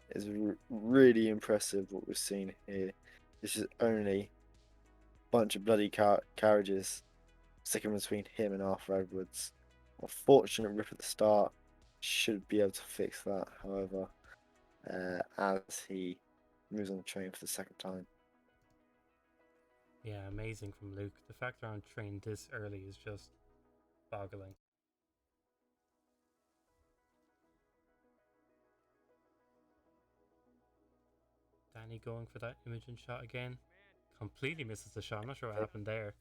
It's really impressive what we've seen here. This is only a bunch of bloody carriages sticking between him and Arthur Edwards. Unfortunate rip at the start. Should be able to fix that, however, as he moves on the train for the second time. Yeah, amazing from Luke. The fact they're on train this early is just boggling. Danny going for that Imogen shot again. Completely misses the shot. I'm not sure what happened there.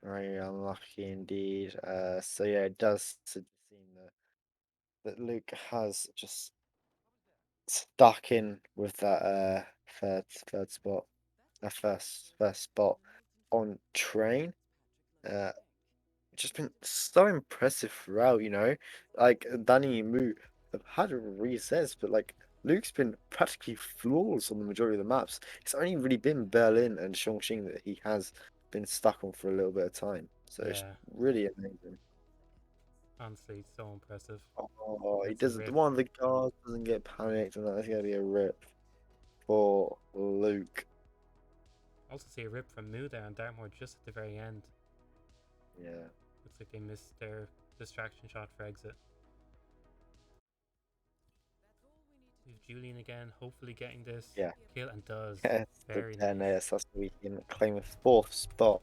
Very unlucky indeed. So yeah, it does seem that Luke has just stuck in with that third spot, first spot on train. Uh, just been so impressive throughout, Like Danny and Moo have had resets, but like Luke's been practically flawless on the majority of the maps. It's only really been Berlin and Chongqing that he has been stuck on for a little bit of time. So it's Yeah, really amazing. honestly, so impressive. Oh, he That's a does the rip. one of the guards doesn't get panicked, and that's gonna be a rip for Luke. Also see a rip from Moo there on Dartmoor just at the very end. Yeah. Looks like they missed their distraction shot for exit. We have Julian again, hopefully getting this Yeah. kill, and does. Yes, the Very 10 nice. AS, that's we can claim a fourth spot.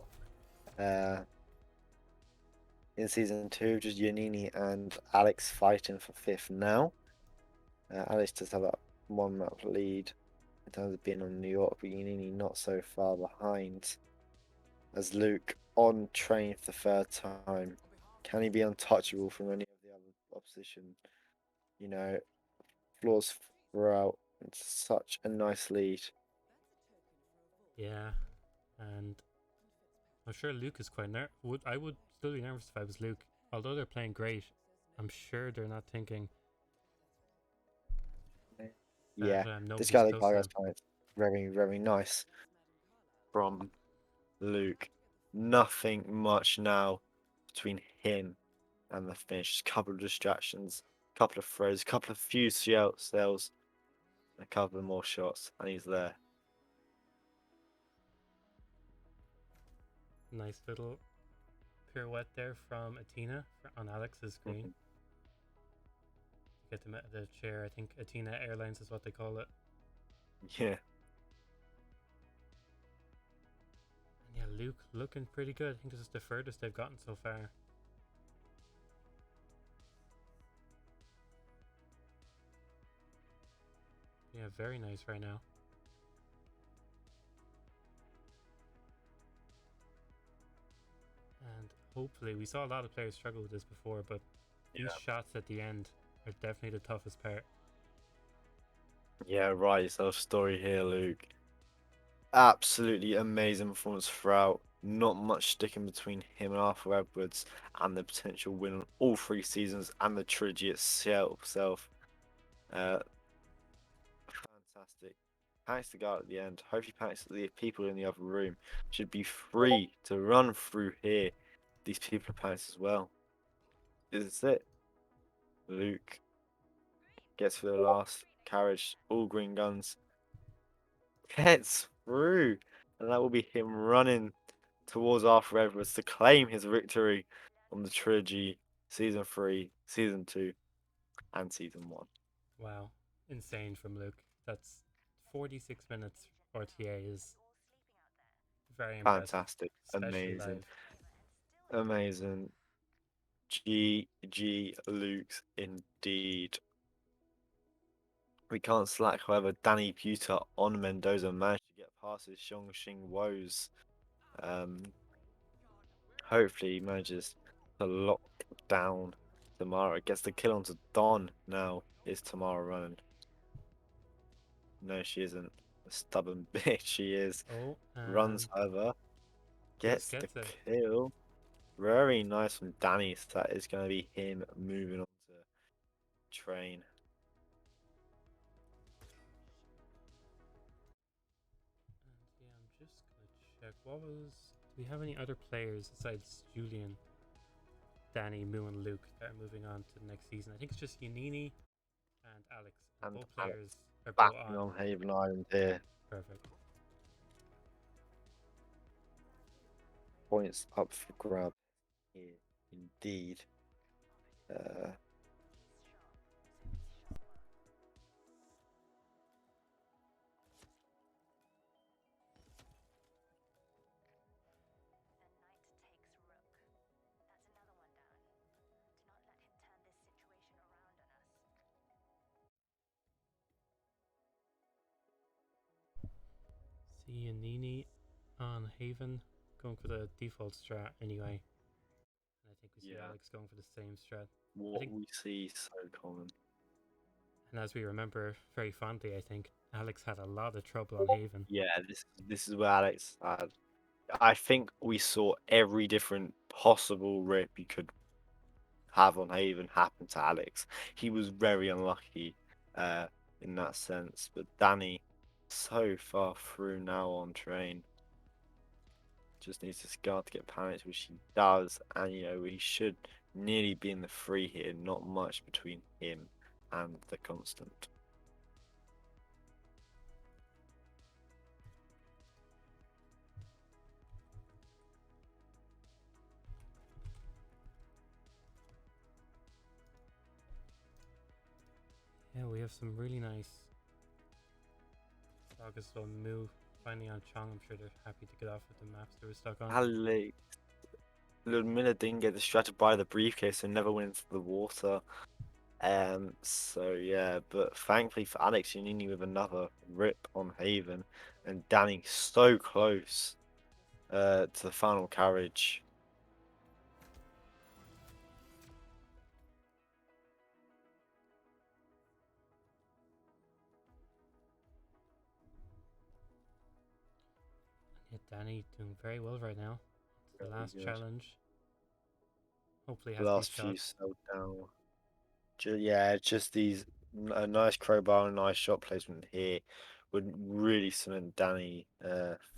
In season 2, just Yanini and Alex fighting for fifth now. Alex does have that one map lead in terms of being on New York, but Yanini not so far behind. As Luke on train for the third time. Can he be untouchable from any of the other opposition? You know, flaws throughout. It's such a nice lead. Yeah, and I'm sure Luke is quite I would still be nervous if I was Luke. Although they're playing great, I'm sure they're not thinking that Yeah, this nobody's guy, the close to Gargoyle's them. point, very, very nice from Luke. Nothing much now between him and the finish. Just a couple of distractions, couple of throws, couple of few sales, a couple of more shots, and he's there. Nice little pirouette there from Athena on Alex's screen. Get them out of the chair. I think Athena Airlines is what they call it. Yeah. And yeah, Luke looking pretty good. I think this is the furthest they've gotten so far. Yeah, very nice right now. And hopefully, we saw a lot of players struggle with this before, but these shots at the end are definitely the toughest part. Yeah, right. Yourself story here, Luke. Absolutely amazing performance throughout. Not much sticking between him and Arthur Edwards, and the potential win on all 3 seasons and the trilogy itself. Uh, Fantastic. panics the guard at the end. Hopefully panics the people in the other room. Should be free to run through here. These people are panicked as well. Is this it? Luke gets for the last carriage. All green guns. Gets through. And that will be him running towards Arthur Edwards to claim his victory on the Trilogy Season 3, Season 2, and Season 1. Wow, insane from Luke. That's 46 minutes RTA is very impressive, Fantastic. especially Amazing. live. Amazing. GG Luke's indeed. We can't slack, however, Danny Buter on Mendoza managed to get past his Xiongxing woes. Hopefully he manages to lock down Tamara. Gets the kill onto Don now. Is Tamara running? No, she isn't. A stubborn bitch she is. Oh, Runs and over. just Gets the gets it. kill. Very nice from Danny. So that is going to be him moving on to train. And yeah, I'm just gonna check. What was? Do we have any other players besides Julian, Danny, Moo, and Luke that are moving on to the next season? I think it's just Yanini and Alex. And Both Alex players are back both on. on Haven Island here. Perfect. Points up for grab here. Indeed. Uh, See Yanini on Haven going for the default strat anyway. And I think we see Yeah. Alex going for the same strat. what think- we see so common. And as we remember very fondly, I think Alex had a lot of trouble on Haven. Yeah, this is where Alex had. I think we saw every different possible rip you could have on Haven happen to Alex. He was very unlucky in that sense. But Danny, so far through now on train. Just needs to guard to get panicked, which he does. And, you know, he should nearly be in the free here. Not much between him and the constant. Yeah, we have some really nice August on Moo finally on Chong. I'm sure they're happy to get off with the maps they were stuck on. Alex. Ludmilla didn't get distracted by the briefcase and never went into the water. So yeah, but thankfully for Alex Giannini with another rip on Haven, and Danny so close to the final carriage. Yeah, Danny doing very well right now. The Very last good. challenge. Hopefully has Last these few shots. so down. Yeah, just these a nice crowbar and a nice shot placement here would really cement Danny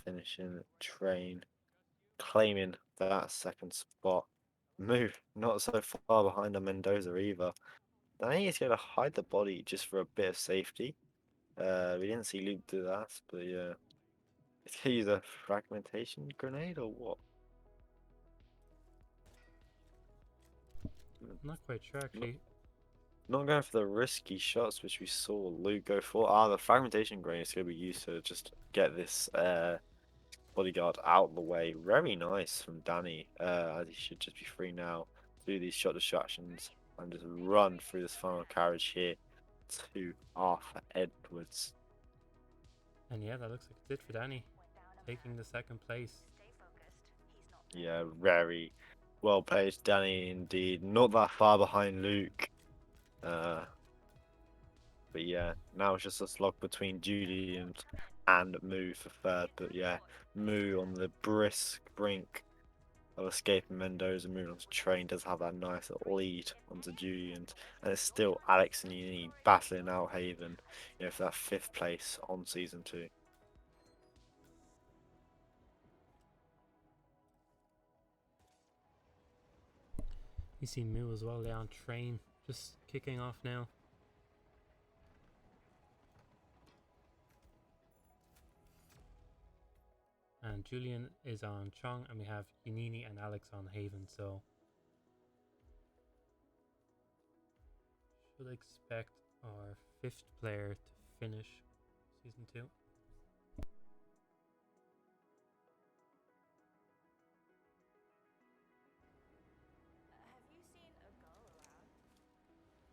finishing train, claiming that second spot. Move not so far behind on Mendoza either. Danny is going to hide the body just for a bit of safety. We didn't see Luke do that, but yeah. Is he use a fragmentation grenade or what? I'm not quite sure actually. Not going for the risky shots which we saw Luke go for. Ah, the fragmentation grenade is going to be used to just get this bodyguard out of the way. Very nice from Danny, as he should just be free now. Do these shot distractions and just run through this final carriage here to Arthur Edwards. And yeah, that looks like it did for Danny. Taking the second place. Yeah, very well played, Danny, indeed. Not that far behind Luke. But yeah, now it's just a slog between Julian and Moo for third. But yeah, Moo on the brisk brink of escaping Mendoza, moving on to Train, does have that nice lead onto Julian, and it's still Alex and Uni battling out Haven, for that 5th place on season 2. You see Moo as well there on Train, just kicking off now. And Julian is on Chong, and we have Yanini and Alex on Haven, so should expect our 5th player to finish season 2. Have you seen a girl around? Short hair.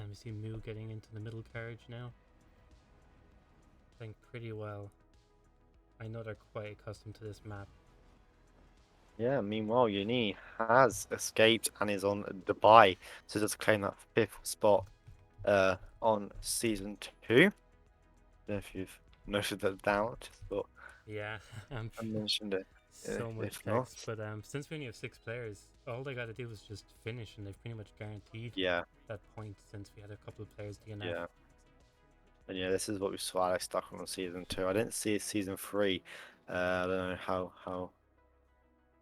And we see Moo getting into the middle carriage now. Playing pretty well. I know they're quite accustomed to this map. Yeah, meanwhile, Uni has escaped and is on Dubai to just claim that 5th spot on season 2. I don't know if you've noted that down, just thought Yeah, I mentioned it. so much If not, text, but since we only have 6 players, all they gotta do is just finish, and they've pretty much guaranteed yeah, that point since we had a couple of players DNF. yeah. And yeah, this is what we saw Alex stuck on season 2. I didn't see season 3. I don't know how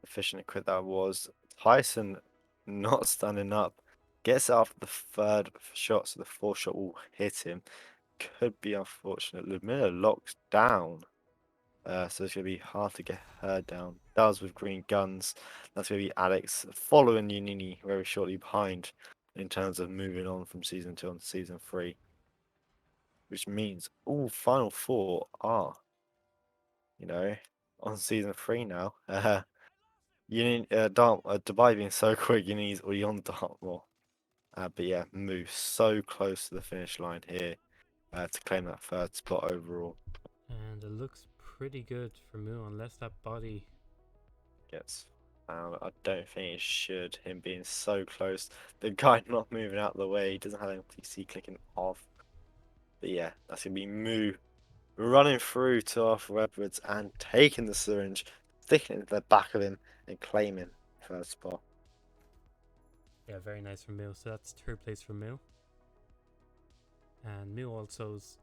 efficient and quick that was. Tyson not standing up. Gets out for the 3rd shot, so the 4th shot will hit him. Could be unfortunate. Ludmilla locks down. So it's going to be hard to get her down. Does with green guns. That's going to be Alex following Unini very shortly behind in terms of moving on from season 2 on to season 3. Which means all final 4 are, on season 3 now. Dubai being so quick, Uni's already on Dartmoor. But yeah, move so close to the finish line here to claim that 3rd spot overall. And it looks pretty good for Moo, unless that body Gets found. I don't think it should. Him being so close, the guy not moving out of the way, he doesn't have NPC clicking off. But yeah, that's gonna be Moo running through to Arthur Edwards and taking the syringe, sticking it into the back of him and claiming 3rd spot. Yeah, very nice for Moo. So that's 3rd place for Moo. And Moo also's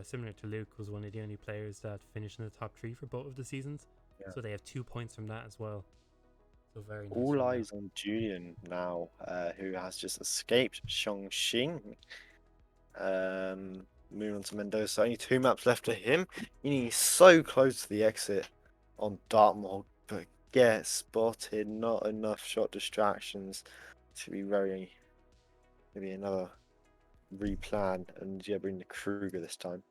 similar to Luke, was one of the only players that finished in the top 3 for both of the seasons. Yeah. So they have 2 points from that as well. So very nice. All eyes on Julian now, who has just escaped Chongqing. Moving on to Mendoza. Only 2 maps left to him. He's so close to the exit on Dartmoor, but gets spotted. Not enough shot distractions to be very. Maybe another replan, and yeah, bring the Kruger this time.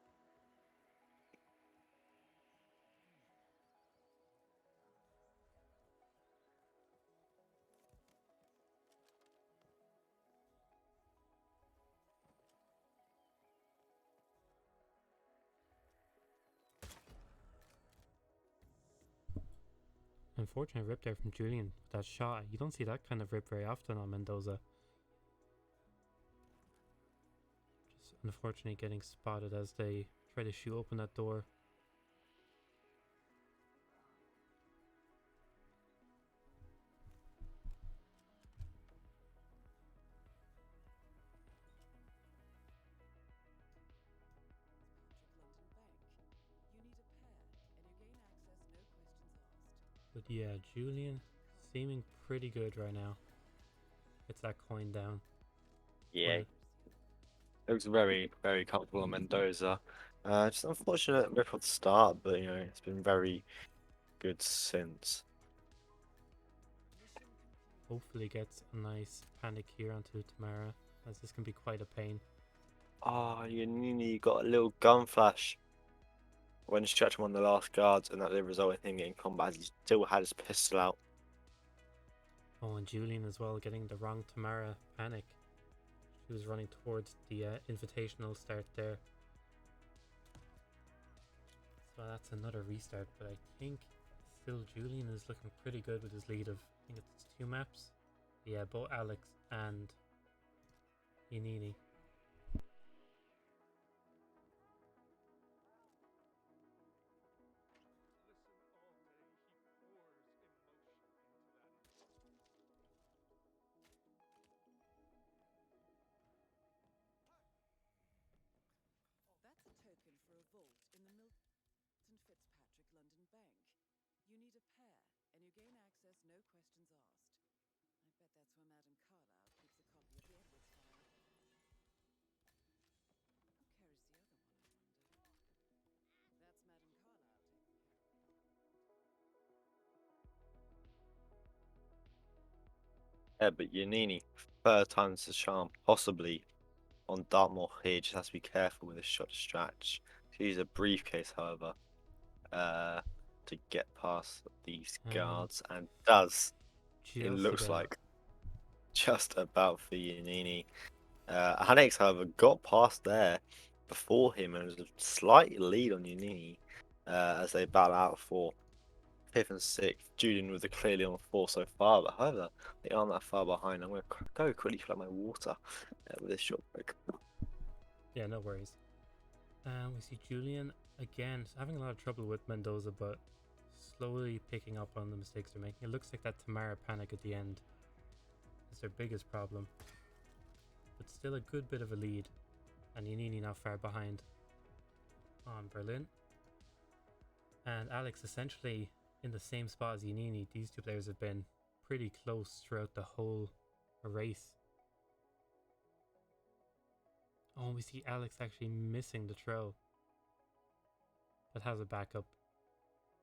Unfortunate rip there from Julian with that shot. You don't see that kind of rip very often on Mendoza. Just unfortunately getting spotted as they try to shoot open that door. But yeah, Julian seeming pretty good right now. Gets that coin down. Yeah, looks very, very comfortable on Mendoza. Just unfortunate rip at the start, but it's been very good since. Hopefully gets a nice panic here onto Tamara, as this can be quite a pain. Oh, you got a little gun flash when stretch him on the last guards, and that did result in him getting combat. He still had his pistol out. Oh, and Julian as well getting the wrong Tamara panic. She was running towards the invitational start there. So that's another restart, but I think still Julian is looking pretty good with his lead of, I think it's 2 maps. Yeah, both Alex and Yanini. That's a token for a vault in the Milton Fitzpatrick London Bank. You need a pair, and you gain access no questions asked. I bet that's where Madame Carlyle keeps a copy of the Edwards file. Who carries the other one, I wonder? That's Madame Carlyle taking care of it. Yeah, but Yanini, third time's the charm, possibly on Dartmoor here. Just has to be careful with his shot stretch. Use a briefcase, however, to get past these guards, and does. It Just looks about. like just about for Yanini. Hanex, however, got past there before him and was a slight lead on Yanini as they battle out for 5th and 6th. Julian with the clearly on 4 so far, but however, they aren't that far behind. I'm going to go quickly fill up my water with this short break. Yeah, no worries. We see Julian again having a lot of trouble with Mendoza, but slowly picking up on the mistakes they're making. It looks like that Tamara panic at the end is their biggest problem, but still a good bit of a lead, and Yanini not far behind on Berlin. And Alex essentially in the same spot as Yanini. These two players have been pretty close throughout the whole race. Oh, we see Alex actually missing the throw, but has a backup,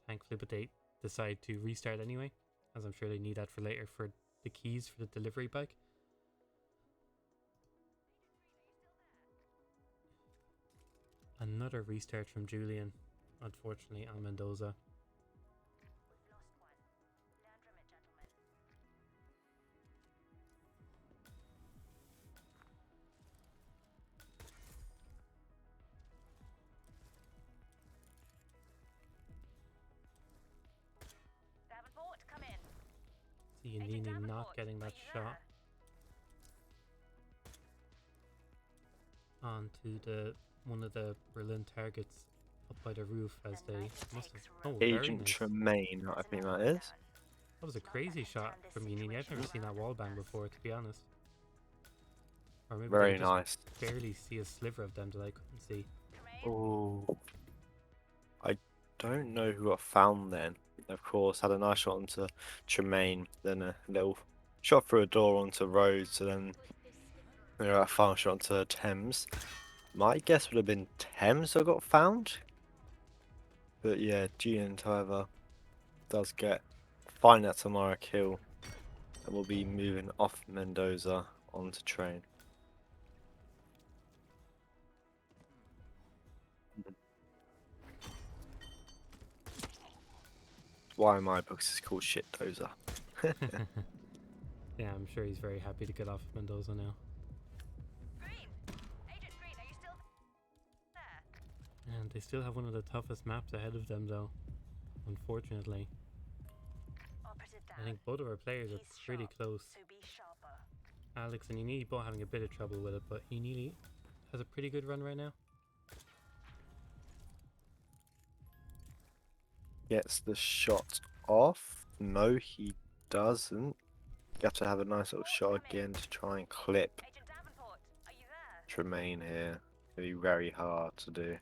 thankfully, but they decide to restart anyway, as I'm sure they need that for later for the keys for the delivery bike. Another restart from Julian, unfortunately, on Mendoza. We've lost one. Learn from it, gentlemen. Davenport, come in. See Agent Yanini not Davenport, getting that are you shot onto the one of the Berlin targets up by the roof as The they night must have. takes Oh, root. very Agent nice. Tremaine, I That's think another that one is. down. That was a Not that crazy he'll shot turn this from Yanini. I've never situation seen that around wall en bang masse. before, to be honest. Or maybe Very they just nice. barely see a sliver of them that I couldn't see. Tremaine? Oh, I don't know who got found then. Of course, had a nice shot onto Tremaine, then a little shot through a door onto Rhodes, and then a final shot onto Thames. My guess would have been Thames that got found. But yeah, Julian, however, does find that Tamara kill, and will be moving off Mendoza onto train. Why my books is called Shit Dozer. Yeah, I'm sure he's very happy to get off Mendoza now. Green! Agent Green, are you still there? And they still have one of the toughest maps ahead of them, though. Unfortunately, Operative down. I think both of our players are He's pretty sharp, close. so be sharper. Alex and Yanini both having a bit of trouble with it, but Yanini has a pretty good run right now. Gets the shot off. No, he doesn't. You have to have a nice little shot again to try and clip Agent Davenport, are you there? Tremaine here. It'll be very hard to do.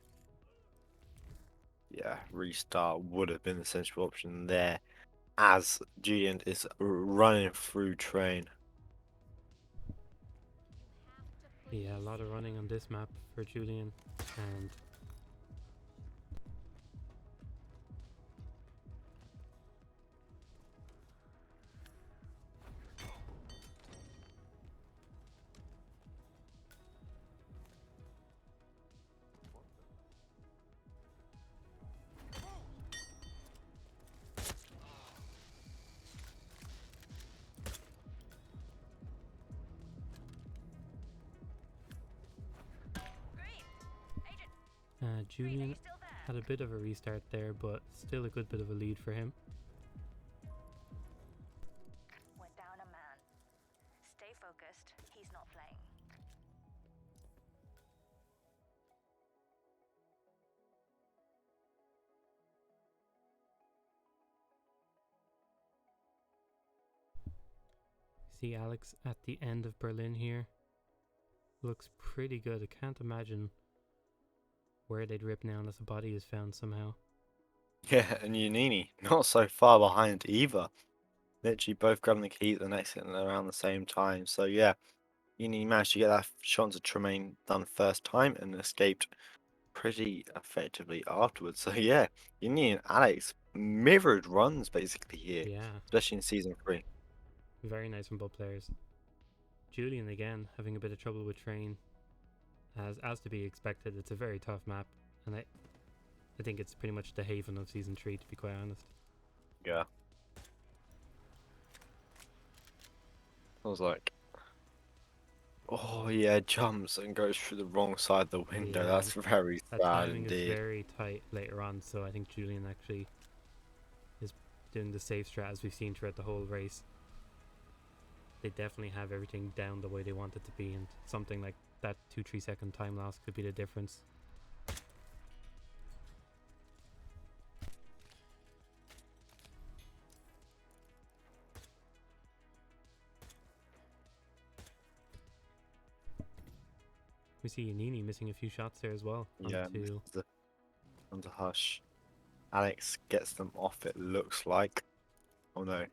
Yeah, restart would have been the sensible option there, as Julian is running through train. Yeah, a lot of running on this map for Julian, and Green! Agent Green, are Julian you still there? Had a bit of a restart there, but still a good bit of a lead for him. We're down a man. Stay focused. He's not playing. See Alex at the end of Berlin here. Looks pretty good. I can't imagine where they'd rip now unless a body is found somehow. Yeah, and Unini, not so far behind either. Literally both grabbing the key at the next hit around the same time. So yeah, Unini managed to get that shot to Tremaine done first time and escaped pretty effectively afterwards. So yeah, Unini and Alex mirrored runs basically here, Yeah, especially in season 3. very nice from both players. Julian again having a bit of trouble with train. As to be expected, it's a very tough map, and I think it's pretty much the haven of season 3 to be quite honest. Yeah. I was like, oh yeah, jumps and goes through the wrong side of the window. Yeah, That's very that sad timing is indeed. very tight later on, so I think Julian actually is doing the safe strat as we've seen throughout the whole race. They definitely have everything down the way they want it to be, and something like that 2-3 second time loss could be the difference. We see Yanini missing a few shots there as well. Yeah, Onto onto Hush. Alex gets them off, it looks like. Oh no.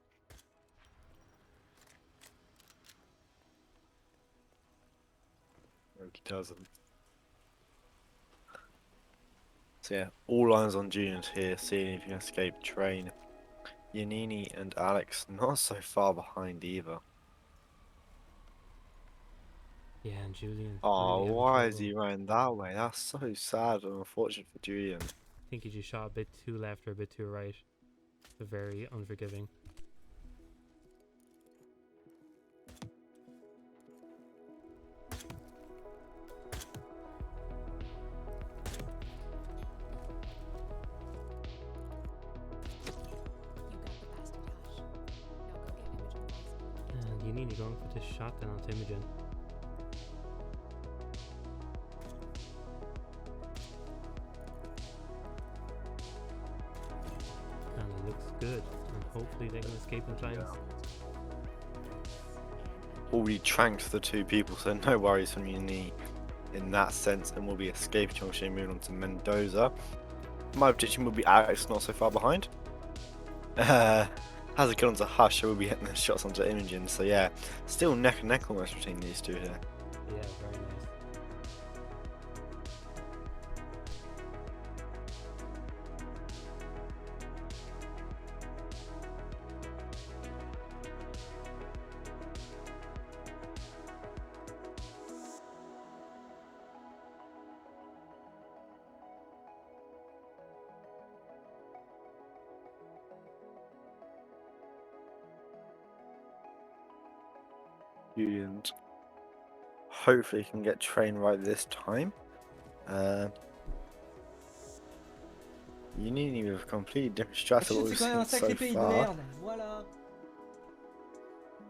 No, he doesn't. So yeah, all lines on Juniors here, seeing if you can escape train. Yanini and Alex not so far behind either. yeah, and Julian Oh, really having why is trouble. he running that way? That's so sad and unfortunate for Julian. I think he just shot a bit too left or a bit too right. So very unforgiving. And Yanini going for this shot then onto Imogen. And it looks good. And hopefully they can escape in time. Already tranked the two people, so no worries from Yanini in that sense, and we'll be escaping Chongqing, moving on to Mendoza. My prediction will be Alex not so far behind. Has a kill onto Hush, so we'll be hitting the shots onto Imogen. So yeah, still neck and neck almost between these two here. Yeah, very nice. And hopefully can get train right this time. Yanini with a completely different strat to what we've C'est quand même un seen sacré so pays de far. merde, voilà.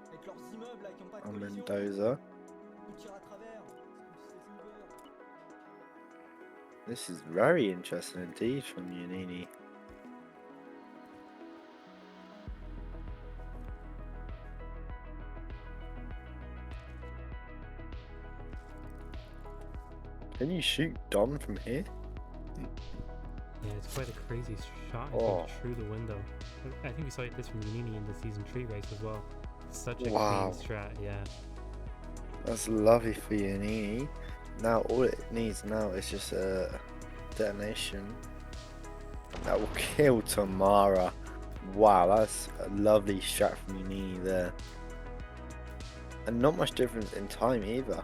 Avec leurs immeubles là qui ont pas de On collision. Mendoza. On tire à travers. C'est This is very interesting indeed from Yanini. Can you shoot Don from here? Yeah, it's quite a crazy shot. I Oh. think through the window. I think we saw this from Yanini in the season 3 race as well. Such a Wow. clean strat, yeah. That's lovely for Yanini. Now all it needs now is just a detonation that will kill Tamara. Wow, that's a lovely strat from Yanini there. And not much difference in time either.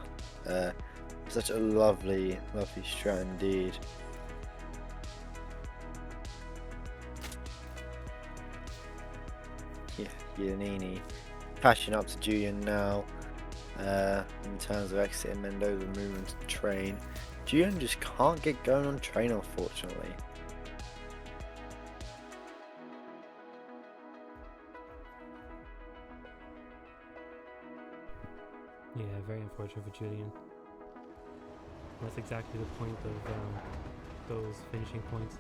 Such a lovely strat indeed. Yeah, Yanini catching up to Julian now. In terms of exiting Mendoza, moving to train. Julian just can't get going on train, unfortunately. Yeah, very unfortunate for Julian. That's exactly the point of those finishing points.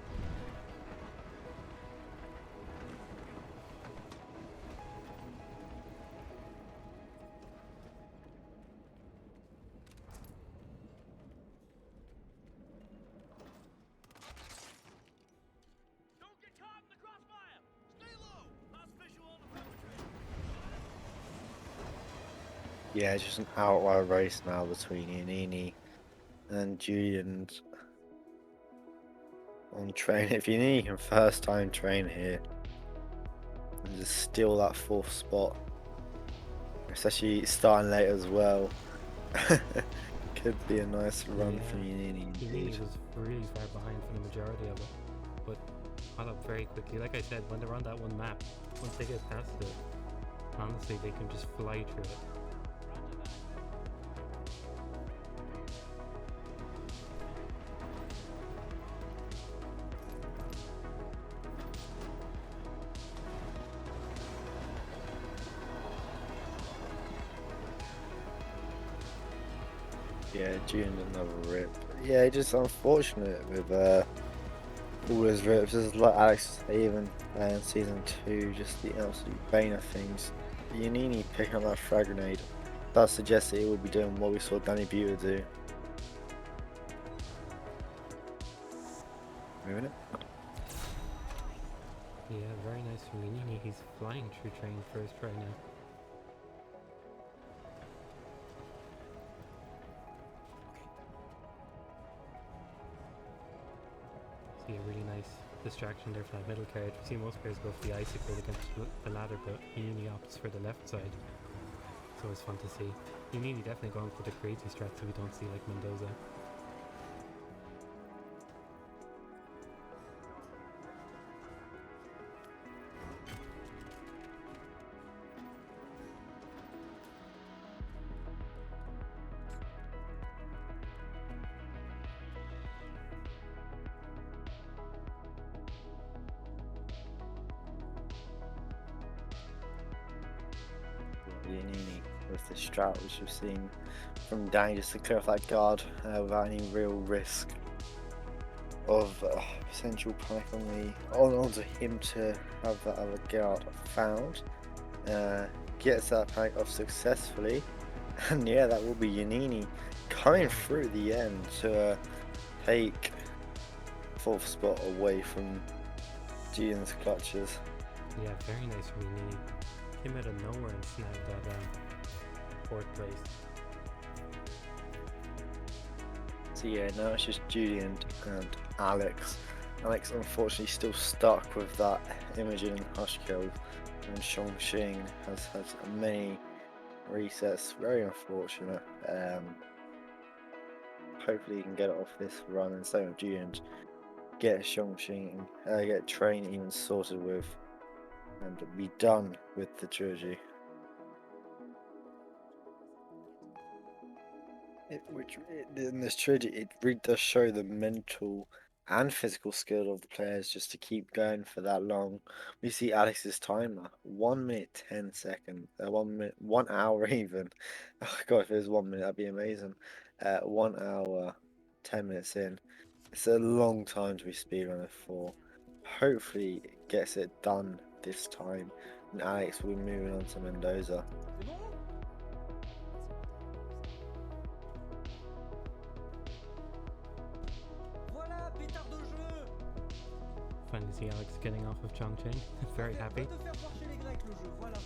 Don't get caught in the crossfire! Stay low! Lost visual on the perpetrator. Yeah, it's just an outright race now between Yanini and Julian on train. If Yanini can first time train here and just steal that 4th spot, especially starting late as well, could be a nice run Yeah. for Yanini He indeed. was really far behind for the majority of it, but caught up very quickly. Like I said, when they're on that one map, once they get past it, honestly, they can just fly through it. Yeah, Julian another rip. Yeah, just unfortunate with all his rips. This is like Alex was even in season 2, just the absolute bane of things. Yanini picking up that frag grenade does suggest that he will be doing what we saw Danny Buter do. Moving it. Yeah, very nice from Nini. He's flying through train first right now. See a really nice distraction there for that middle carriage. We see most players go for the icicle against the ladder, but Nini opts for the left side. So it's fun to see. Nini definitely going for the crazy strat so we don't see like Mendoza. Yanini with the strat, which we've seen from Danny, just to clear off that guard without any real risk of potential panic onto him to have that other guard found. Gets that panic off successfully, and yeah, that will be Yanini coming through the end to take 4th spot away from Julian's clutches. Yeah, very nice from Nini. Came out of nowhere and snagged that 4th place. So yeah, now it's just Julian and Alex. Alex unfortunately still stuck with that Imogen and Hush kill, and Shongxing has had many resets. Very unfortunate. Hopefully he can get it off this run, and same with Julian. Get Shongxing, get Train even sorted with, and be done with the trilogy. In this trilogy, it really does show the mental and physical skill of the players just to keep going for that long. We see Alex's timer, 1 minute 10 seconds, 1 hour even. Oh god, if it was 1 minute, that'd be amazing. 1 hour, 10 minutes in. It's a long time to be speedrunner for. Hopefully, it gets it done this time, and Alex will be moving on to Mendoza. C'est bon? Voilà, pétard de jeu! Finally see Alex getting off of Chongqing. Very happy. Va te faire voir chez les Grecs le jeu, voilà.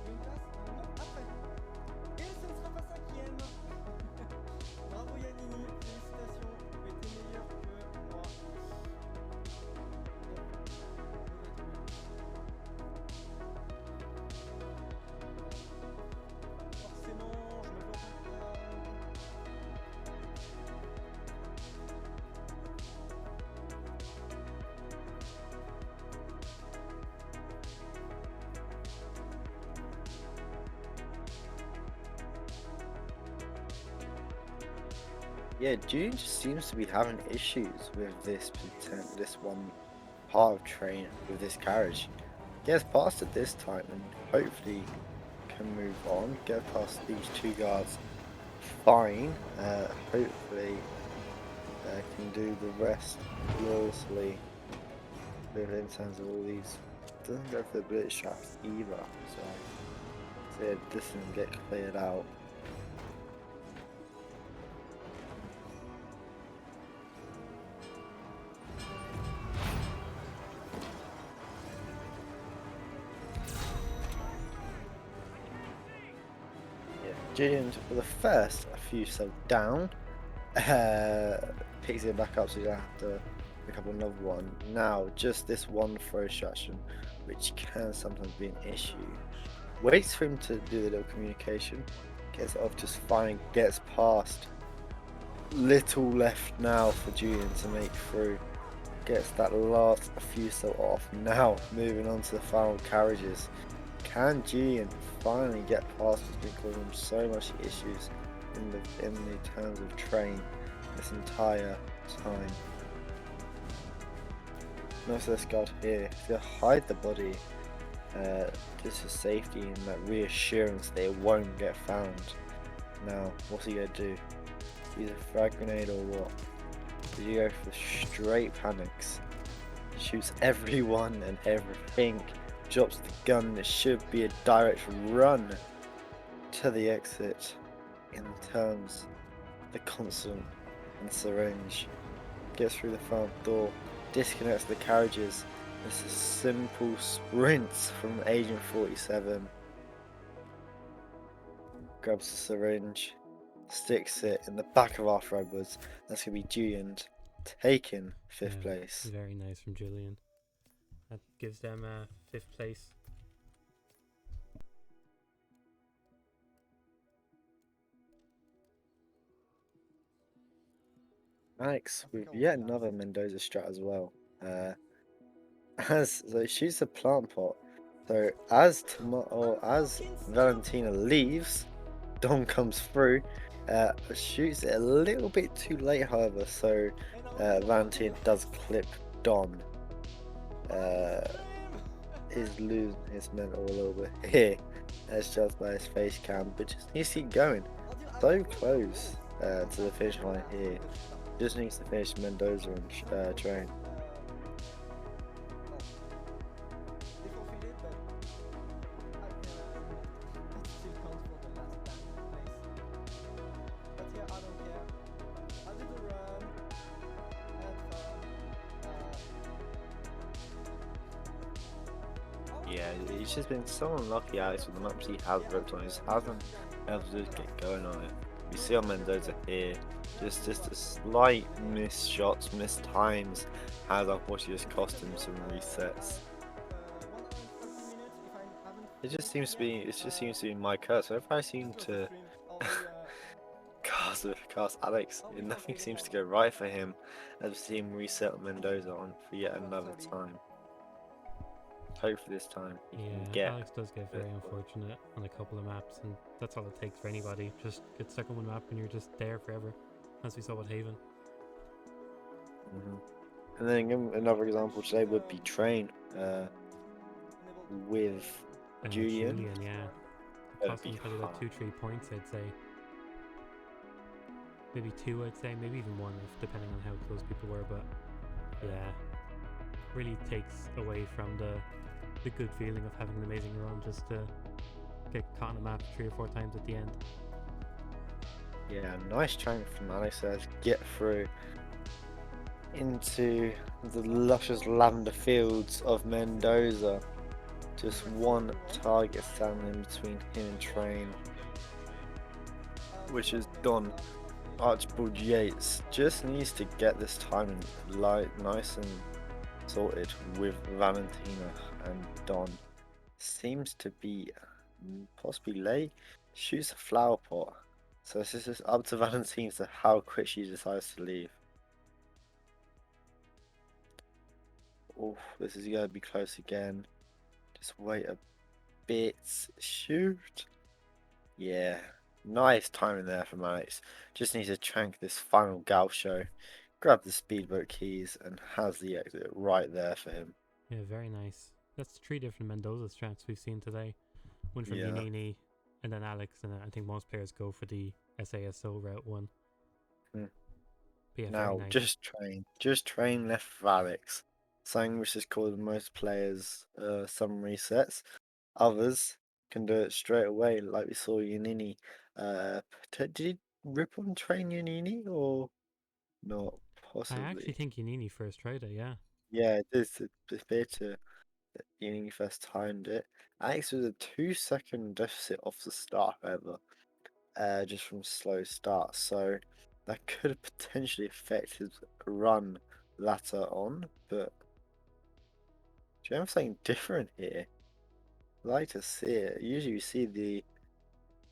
Une place? Non, après. Et ce ne sera pas ça qui aime. Bravo Yanini, félicitations, vous été meilleur que moi. Forcément, je me dois pas. Yeah, June just seems to be having issues with this one part of train with this carriage. Gets past it this time and hopefully can move on. Get past these two guards fine. Hopefully can do the rest flawlessly in terms of all these. Doesn't go for the blitz shots either, so it doesn't get cleared out. Julian for the first a few so down, picks it back up so you don't have to pick up another one. Now just this one throw distraction, which can sometimes be an issue. Waits for him to do the little communication, gets it off just fine, gets past. Little left now for Julian to make through. Gets that last few so off. Now moving on to the final carriages. Can Julian finally get past what's been causing him so much issues in the terms of train this entire time? Notice this guard here. To hide the body, just for safety and that reassurance that it won't get found. Now, what's he gonna do? Use a frag grenade or what? Did you go for straight panics? Shoots everyone and everything. Drops the gun. It should be a direct run to the exit in terms of the constant and syringe. Gets through the front door, disconnects the carriages. It's a simple sprint from Agent 47. Grabs the syringe, sticks it in the back of Arthur Edwards. That's going to be Julian taking 5th place. Very nice from Julian. That gives them 5th place. Alex with yet another Mendoza strat as well. So he shoots a plant pot. So as Valentina leaves, Don comes through, shoots it a little bit too late, however. So Valentina does clip Don. Is losing his mental a little bit here, as judged by his face cam, but just needs to keep going. So close to the finish line here. Just needs to finish Mendoza and train. Yeah, he's just been so unlucky, Alex, with the maps he has ripped on. He just hasn't been able to just get going on it. We see on Mendoza here, just a slight missed shots, missed times, has unfortunately just cost him some resets. It just seems to be my curse. Whenever I seem to cast Alex, nothing seems to go right for him. As we see him reset Mendoza on for yet another time. Hopefully this time he can get. Alex does get very unfortunate on a couple of maps, and that's all it takes for anybody. Just get stuck on one map and you're just there forever, as we saw with Haven. And then another example today would be Train with Julian. Yeah. Cost him probably like 2-3 points, I'd say. Maybe 2, I'd say. Maybe even 1, depending on how close people were. But yeah, really takes away from the good feeling of having an amazing run just to get caught on a map 3 or 4 times at the end. Yeah, nice trying from Alex to get through into the luscious lavender fields of Mendoza. Just one target standing in between him and Train, which is Don. Archibald Yates just needs to get this timing nice and sorted with Valentina and Don. Seems to be possibly late. Shoots a flower pot. So this is just up to Valentina to how quick she decides to leave. Oh, this is going to be close again. Just wait a bit. Shoot. Yeah. Nice timing there from Alex. Just needs to trank this final gaucho, grab the speedboat keys, and has the exit right there for him. Yeah, very nice. That's 3 different Mendoza strats we've seen today. One from Yeah. Yanini, and then Alex, and I think most players go for the SASO route one. Hmm. But yeah, very Now, nice. just train left for Alex. Something which has caused most players some resets. Others can do it straight away, like we saw Yanini. Did Ripon train Yanini or not? I actually Possibly. think Yanini first tried it, yeah. Yeah, it is a bit better that Yanini first timed it. Alex was a 2-second deficit off the start, however, just from slow start. So that could have potentially affected his run later on. But do you have something different here? I like to see it. Usually we see the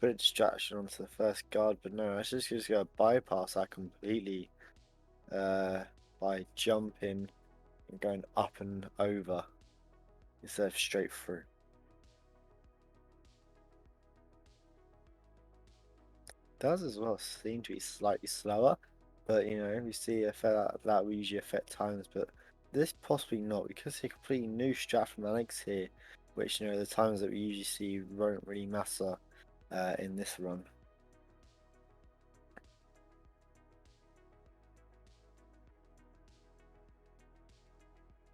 put distraction onto the first guard, but no, I just gonna bypass that completely by jumping and going up and over instead of straight through. Does as well seem to be slightly slower, but you know, we see effect that we usually affect times, but this possibly not because it's a completely new strat from Alex here, which you know the times that we usually see won't really matter in this run.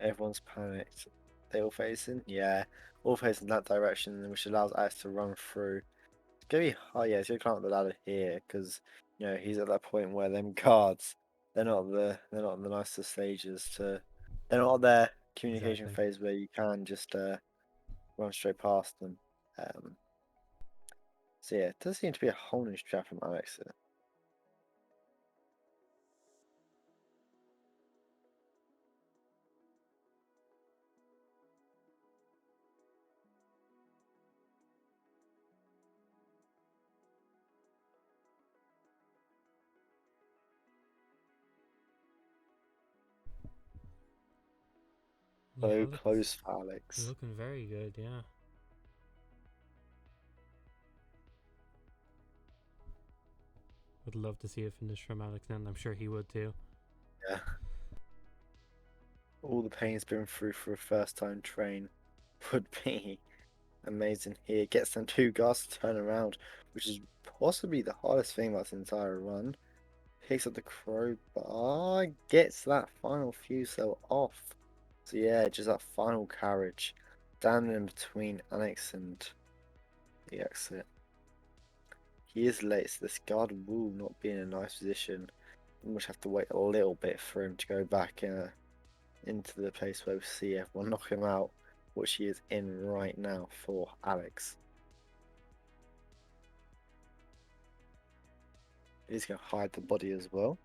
Everyone's panicked. They all facing? Yeah, all facing that direction, which allows Alex to run through. It's gonna be hard, yeah, he's gonna climb up the ladder here, because you know, he's at that point where them guards, they're not the nicest stages to they're not their communication Exactly. phase where you can just run straight past them. So yeah, it does seem to be a whole new strat from Alex here. Yeah, So Alex close for Alex. looking very good, yeah. Would love to see a finish from Alex, and I'm sure he would too. Yeah. All the pain's been through for a first time train would be amazing here. Gets them 2 guards to turn around, which is possibly the hardest thing about this entire run. Picks up the crowbar, gets that final fuse cell off. So yeah, just that final carriage. Down in between Alex and the exit. He is late, so this guard will not be in a nice position. We will have to wait a little bit for him to go back into the place where we see everyone knock him out, which he is in right now for Alex. He's going to hide the body as well.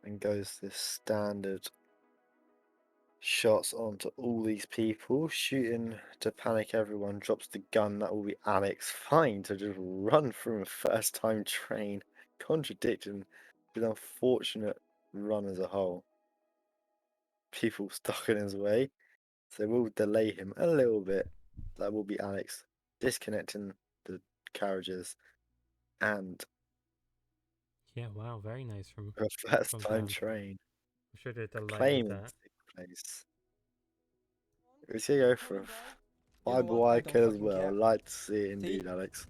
And goes this standard shots onto all these people, shooting to panic everyone, drops the gun, that will be Alex. Fine to just run through a first time train, contradicting his unfortunate run as a whole. People stuck in his way, so we'll delay him a little bit. That will be Alex disconnecting the carriages and Yeah, wow, very nice from a first time them. train I'm sure they're delighted claiming that. 6th place. Is he go for a You know fiber what? I wire don't kill as fucking well? care. I'd like to see it See? indeed, Alex.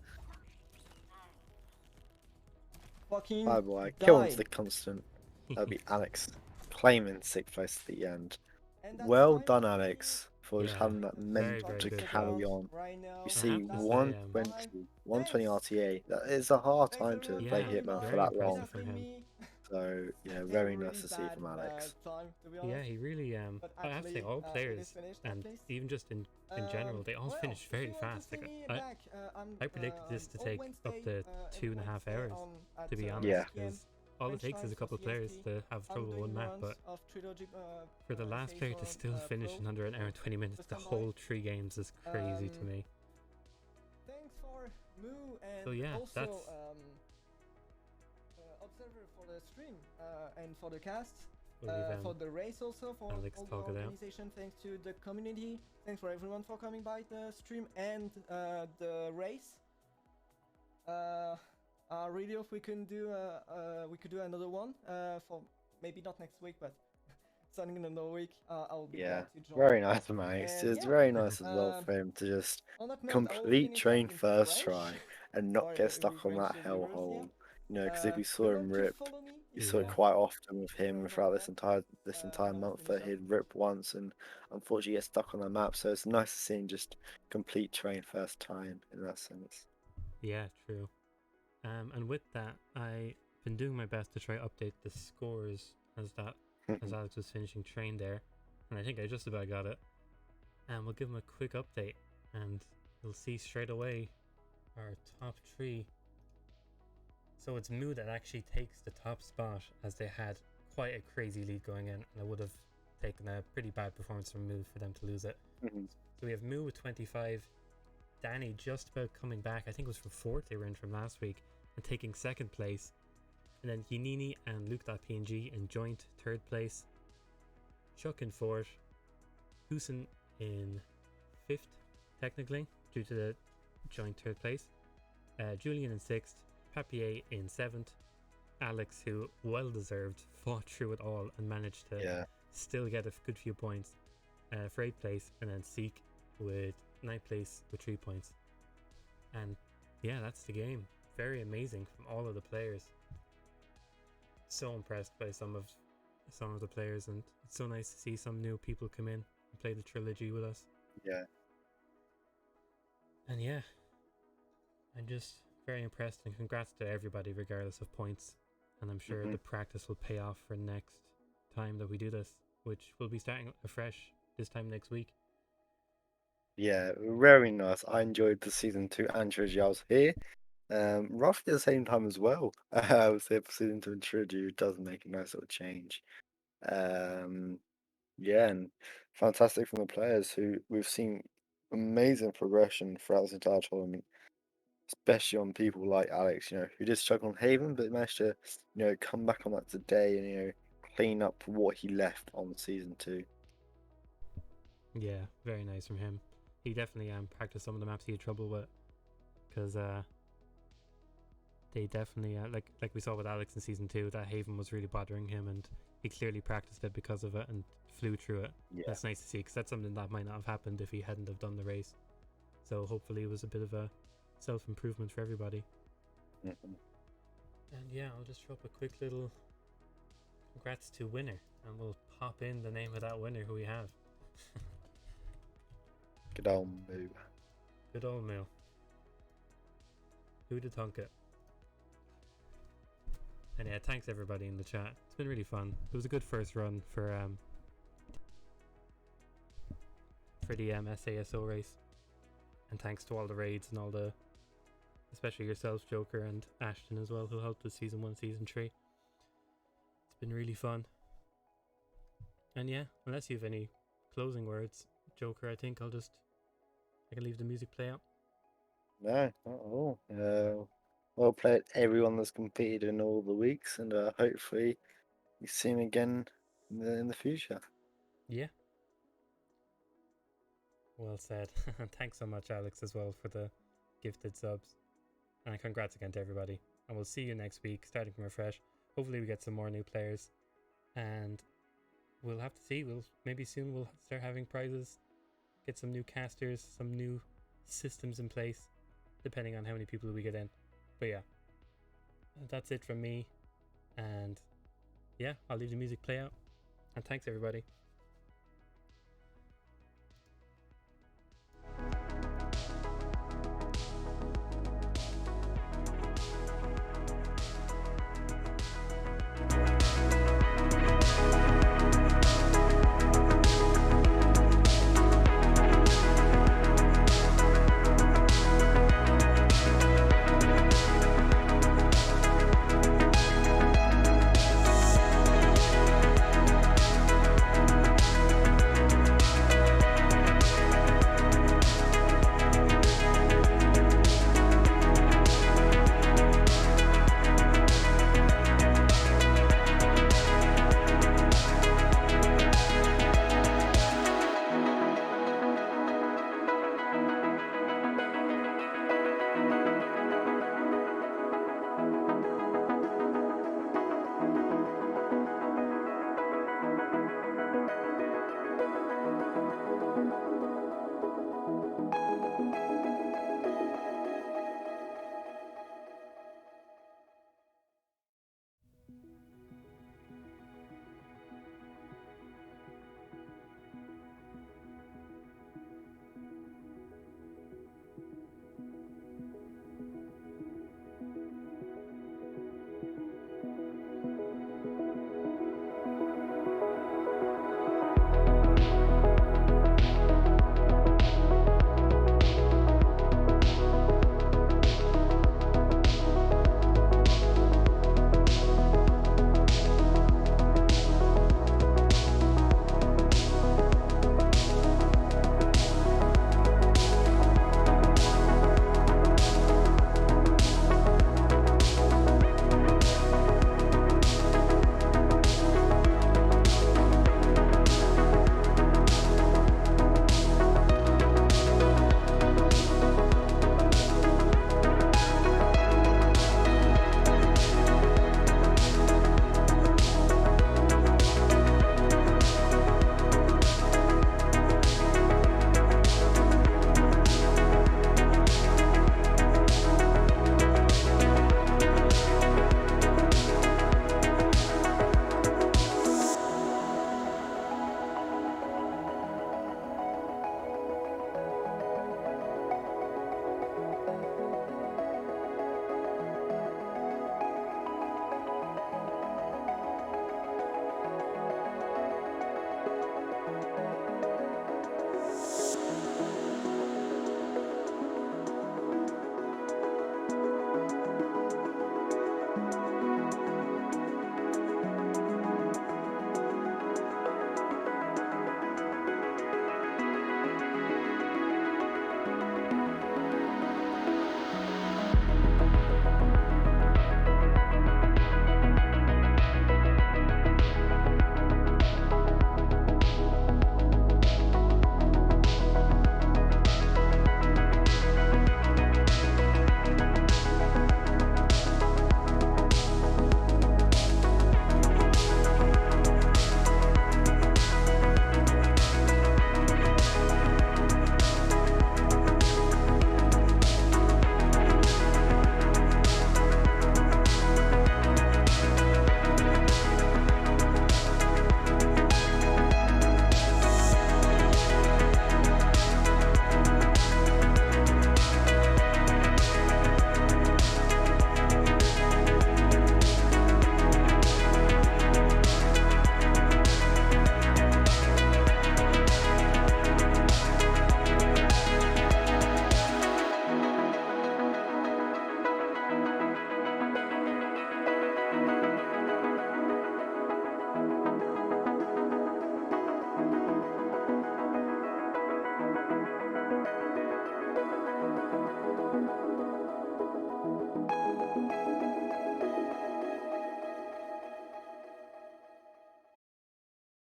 Fucking Fiber wire kill onto die. the constant. That'll be Alex claiming 6th place at the end. And that's Well time done, for me. Alex, for just Yeah, having that very, mental very to good carry job. on. right now. You I see have to say, 120, 120 Thanks. RTA. That is a hard Thanks time to everyone play yeah, for coming Hitman for by very that and long. impressive from asking him. me. So yeah, A very nice really to see from Alex. time, to be Yeah, honest. he really But I have to say actually, all it is players finished at and least. even just in general, they all Well, finished if very you want to fast. see Like me I back, I predicted this to all take up Wednesday, to every 2.5 Wednesday hours, on at to be 9 Yeah. honest, p.m. because all it French takes is time a for couple of players CST. to have I'm trouble doing one map. runs But of Trilogy. for the last player to Saso, still finish Pro. in under an hour and 20 minutes, the Stand by. whole 3 games is crazy to me. Thanks for Moo and So yeah, also that's Observer for the stream and for the cast. we'll leave For the race also, for Alex all the talk it out. organization, thanks to the community, thanks for everyone for coming by the stream and the race. I really hope we could do another one for maybe not next week, but starting in another week. I'll be Yeah, glad to join. very nice, Max. And It's yeah, very nice as well um, for him to just on that note, I will complete finish up train in first French. try and not Sorry, get every stuck on French that viewers here. hellhole. You know, because if you saw Remember him to rip, follow me you if saw you it Yeah. quite often with him want throughout that. this And entire I'll month finish that up. he'd rip once and unfortunately get stuck on the map. So it's nice to see him just complete train first time in that sense. Yeah, true. And with that, I've been doing my best to try update the scores as Alex was finishing train there, and I think I just about got it. And we'll give him a quick update, and you'll see straight away our top three. So it's Moo that actually takes the top spot, as they had quite a crazy lead going in, and it would have taken a pretty bad performance from Moo for them to lose it. So we have Moo with 25, Danny just about coming back. I think it was from fourth they were in from last week, and taking second place. And then Yinini and Luke.png in joint third place. Chuck in fourth. Husin in fifth, technically, due to the joint third place. Julian in sixth. Papier in seventh. Alex, who well deserved, fought through it all and managed to still get a good few points for eighth place. And then Seek with ninth place with 3 points. And yeah, that's the game. Very amazing from all of the players. So impressed by some of the players, and it's so nice to see some new people come in and play the trilogy with us. Yeah. And yeah, I'm just very impressed, and congrats to everybody regardless of points. And I'm sure the practice will pay off for next time that we do this, which will be starting afresh this time next week. Yeah, very nice. I enjoyed the season 2 and trilogy. I was here, roughly at the same time as well. I was here for season 2 and trilogy, which does make a nice little change. Yeah, and fantastic from the players who we've seen amazing progression throughout this entire tournament, especially on people like Alex, who did struggle on Haven, but managed to, come back on that today and, clean up what he left on season 2. Yeah, very nice from him. He definitely practiced some of the maps he had trouble with, because they definitely like we saw with Alex in season 2, that Haven was really bothering him, and he clearly practiced it because of it and flew through it. Yeah. That's nice to see, because that's something that might not have happened if he hadn't have done the race. So hopefully it was a bit of a self-improvement for everybody. And yeah, I'll just throw up a quick little congrats to winner, and we'll pop in the name of that winner who we have. Good old Moo. Good old Mill. Who'da thunk it? And yeah, thanks everybody in the chat. It's been really fun. It was a good first run for the SASO race. And thanks to all the raids and all the, especially yourself, Joker, and Ashton as well, who helped with season 1, season 3. It's been really fun. And yeah, unless you have any closing words, Joker, I think I can leave the music play out. No, not at all. Well played, everyone that's competed in all the weeks, and hopefully you see him again in the future. Yeah. Well said. And thanks so much, Alex, as well, for the gifted subs. And congrats again to everybody. And we'll see you next week, starting from Refresh. Hopefully we get some more new players. And we'll have to see. Maybe soon we'll start having prizes, get some new casters, some new systems in place, depending on how many people we get in. But yeah, that's it from me. And yeah, I'll leave the music play out. And thanks everybody.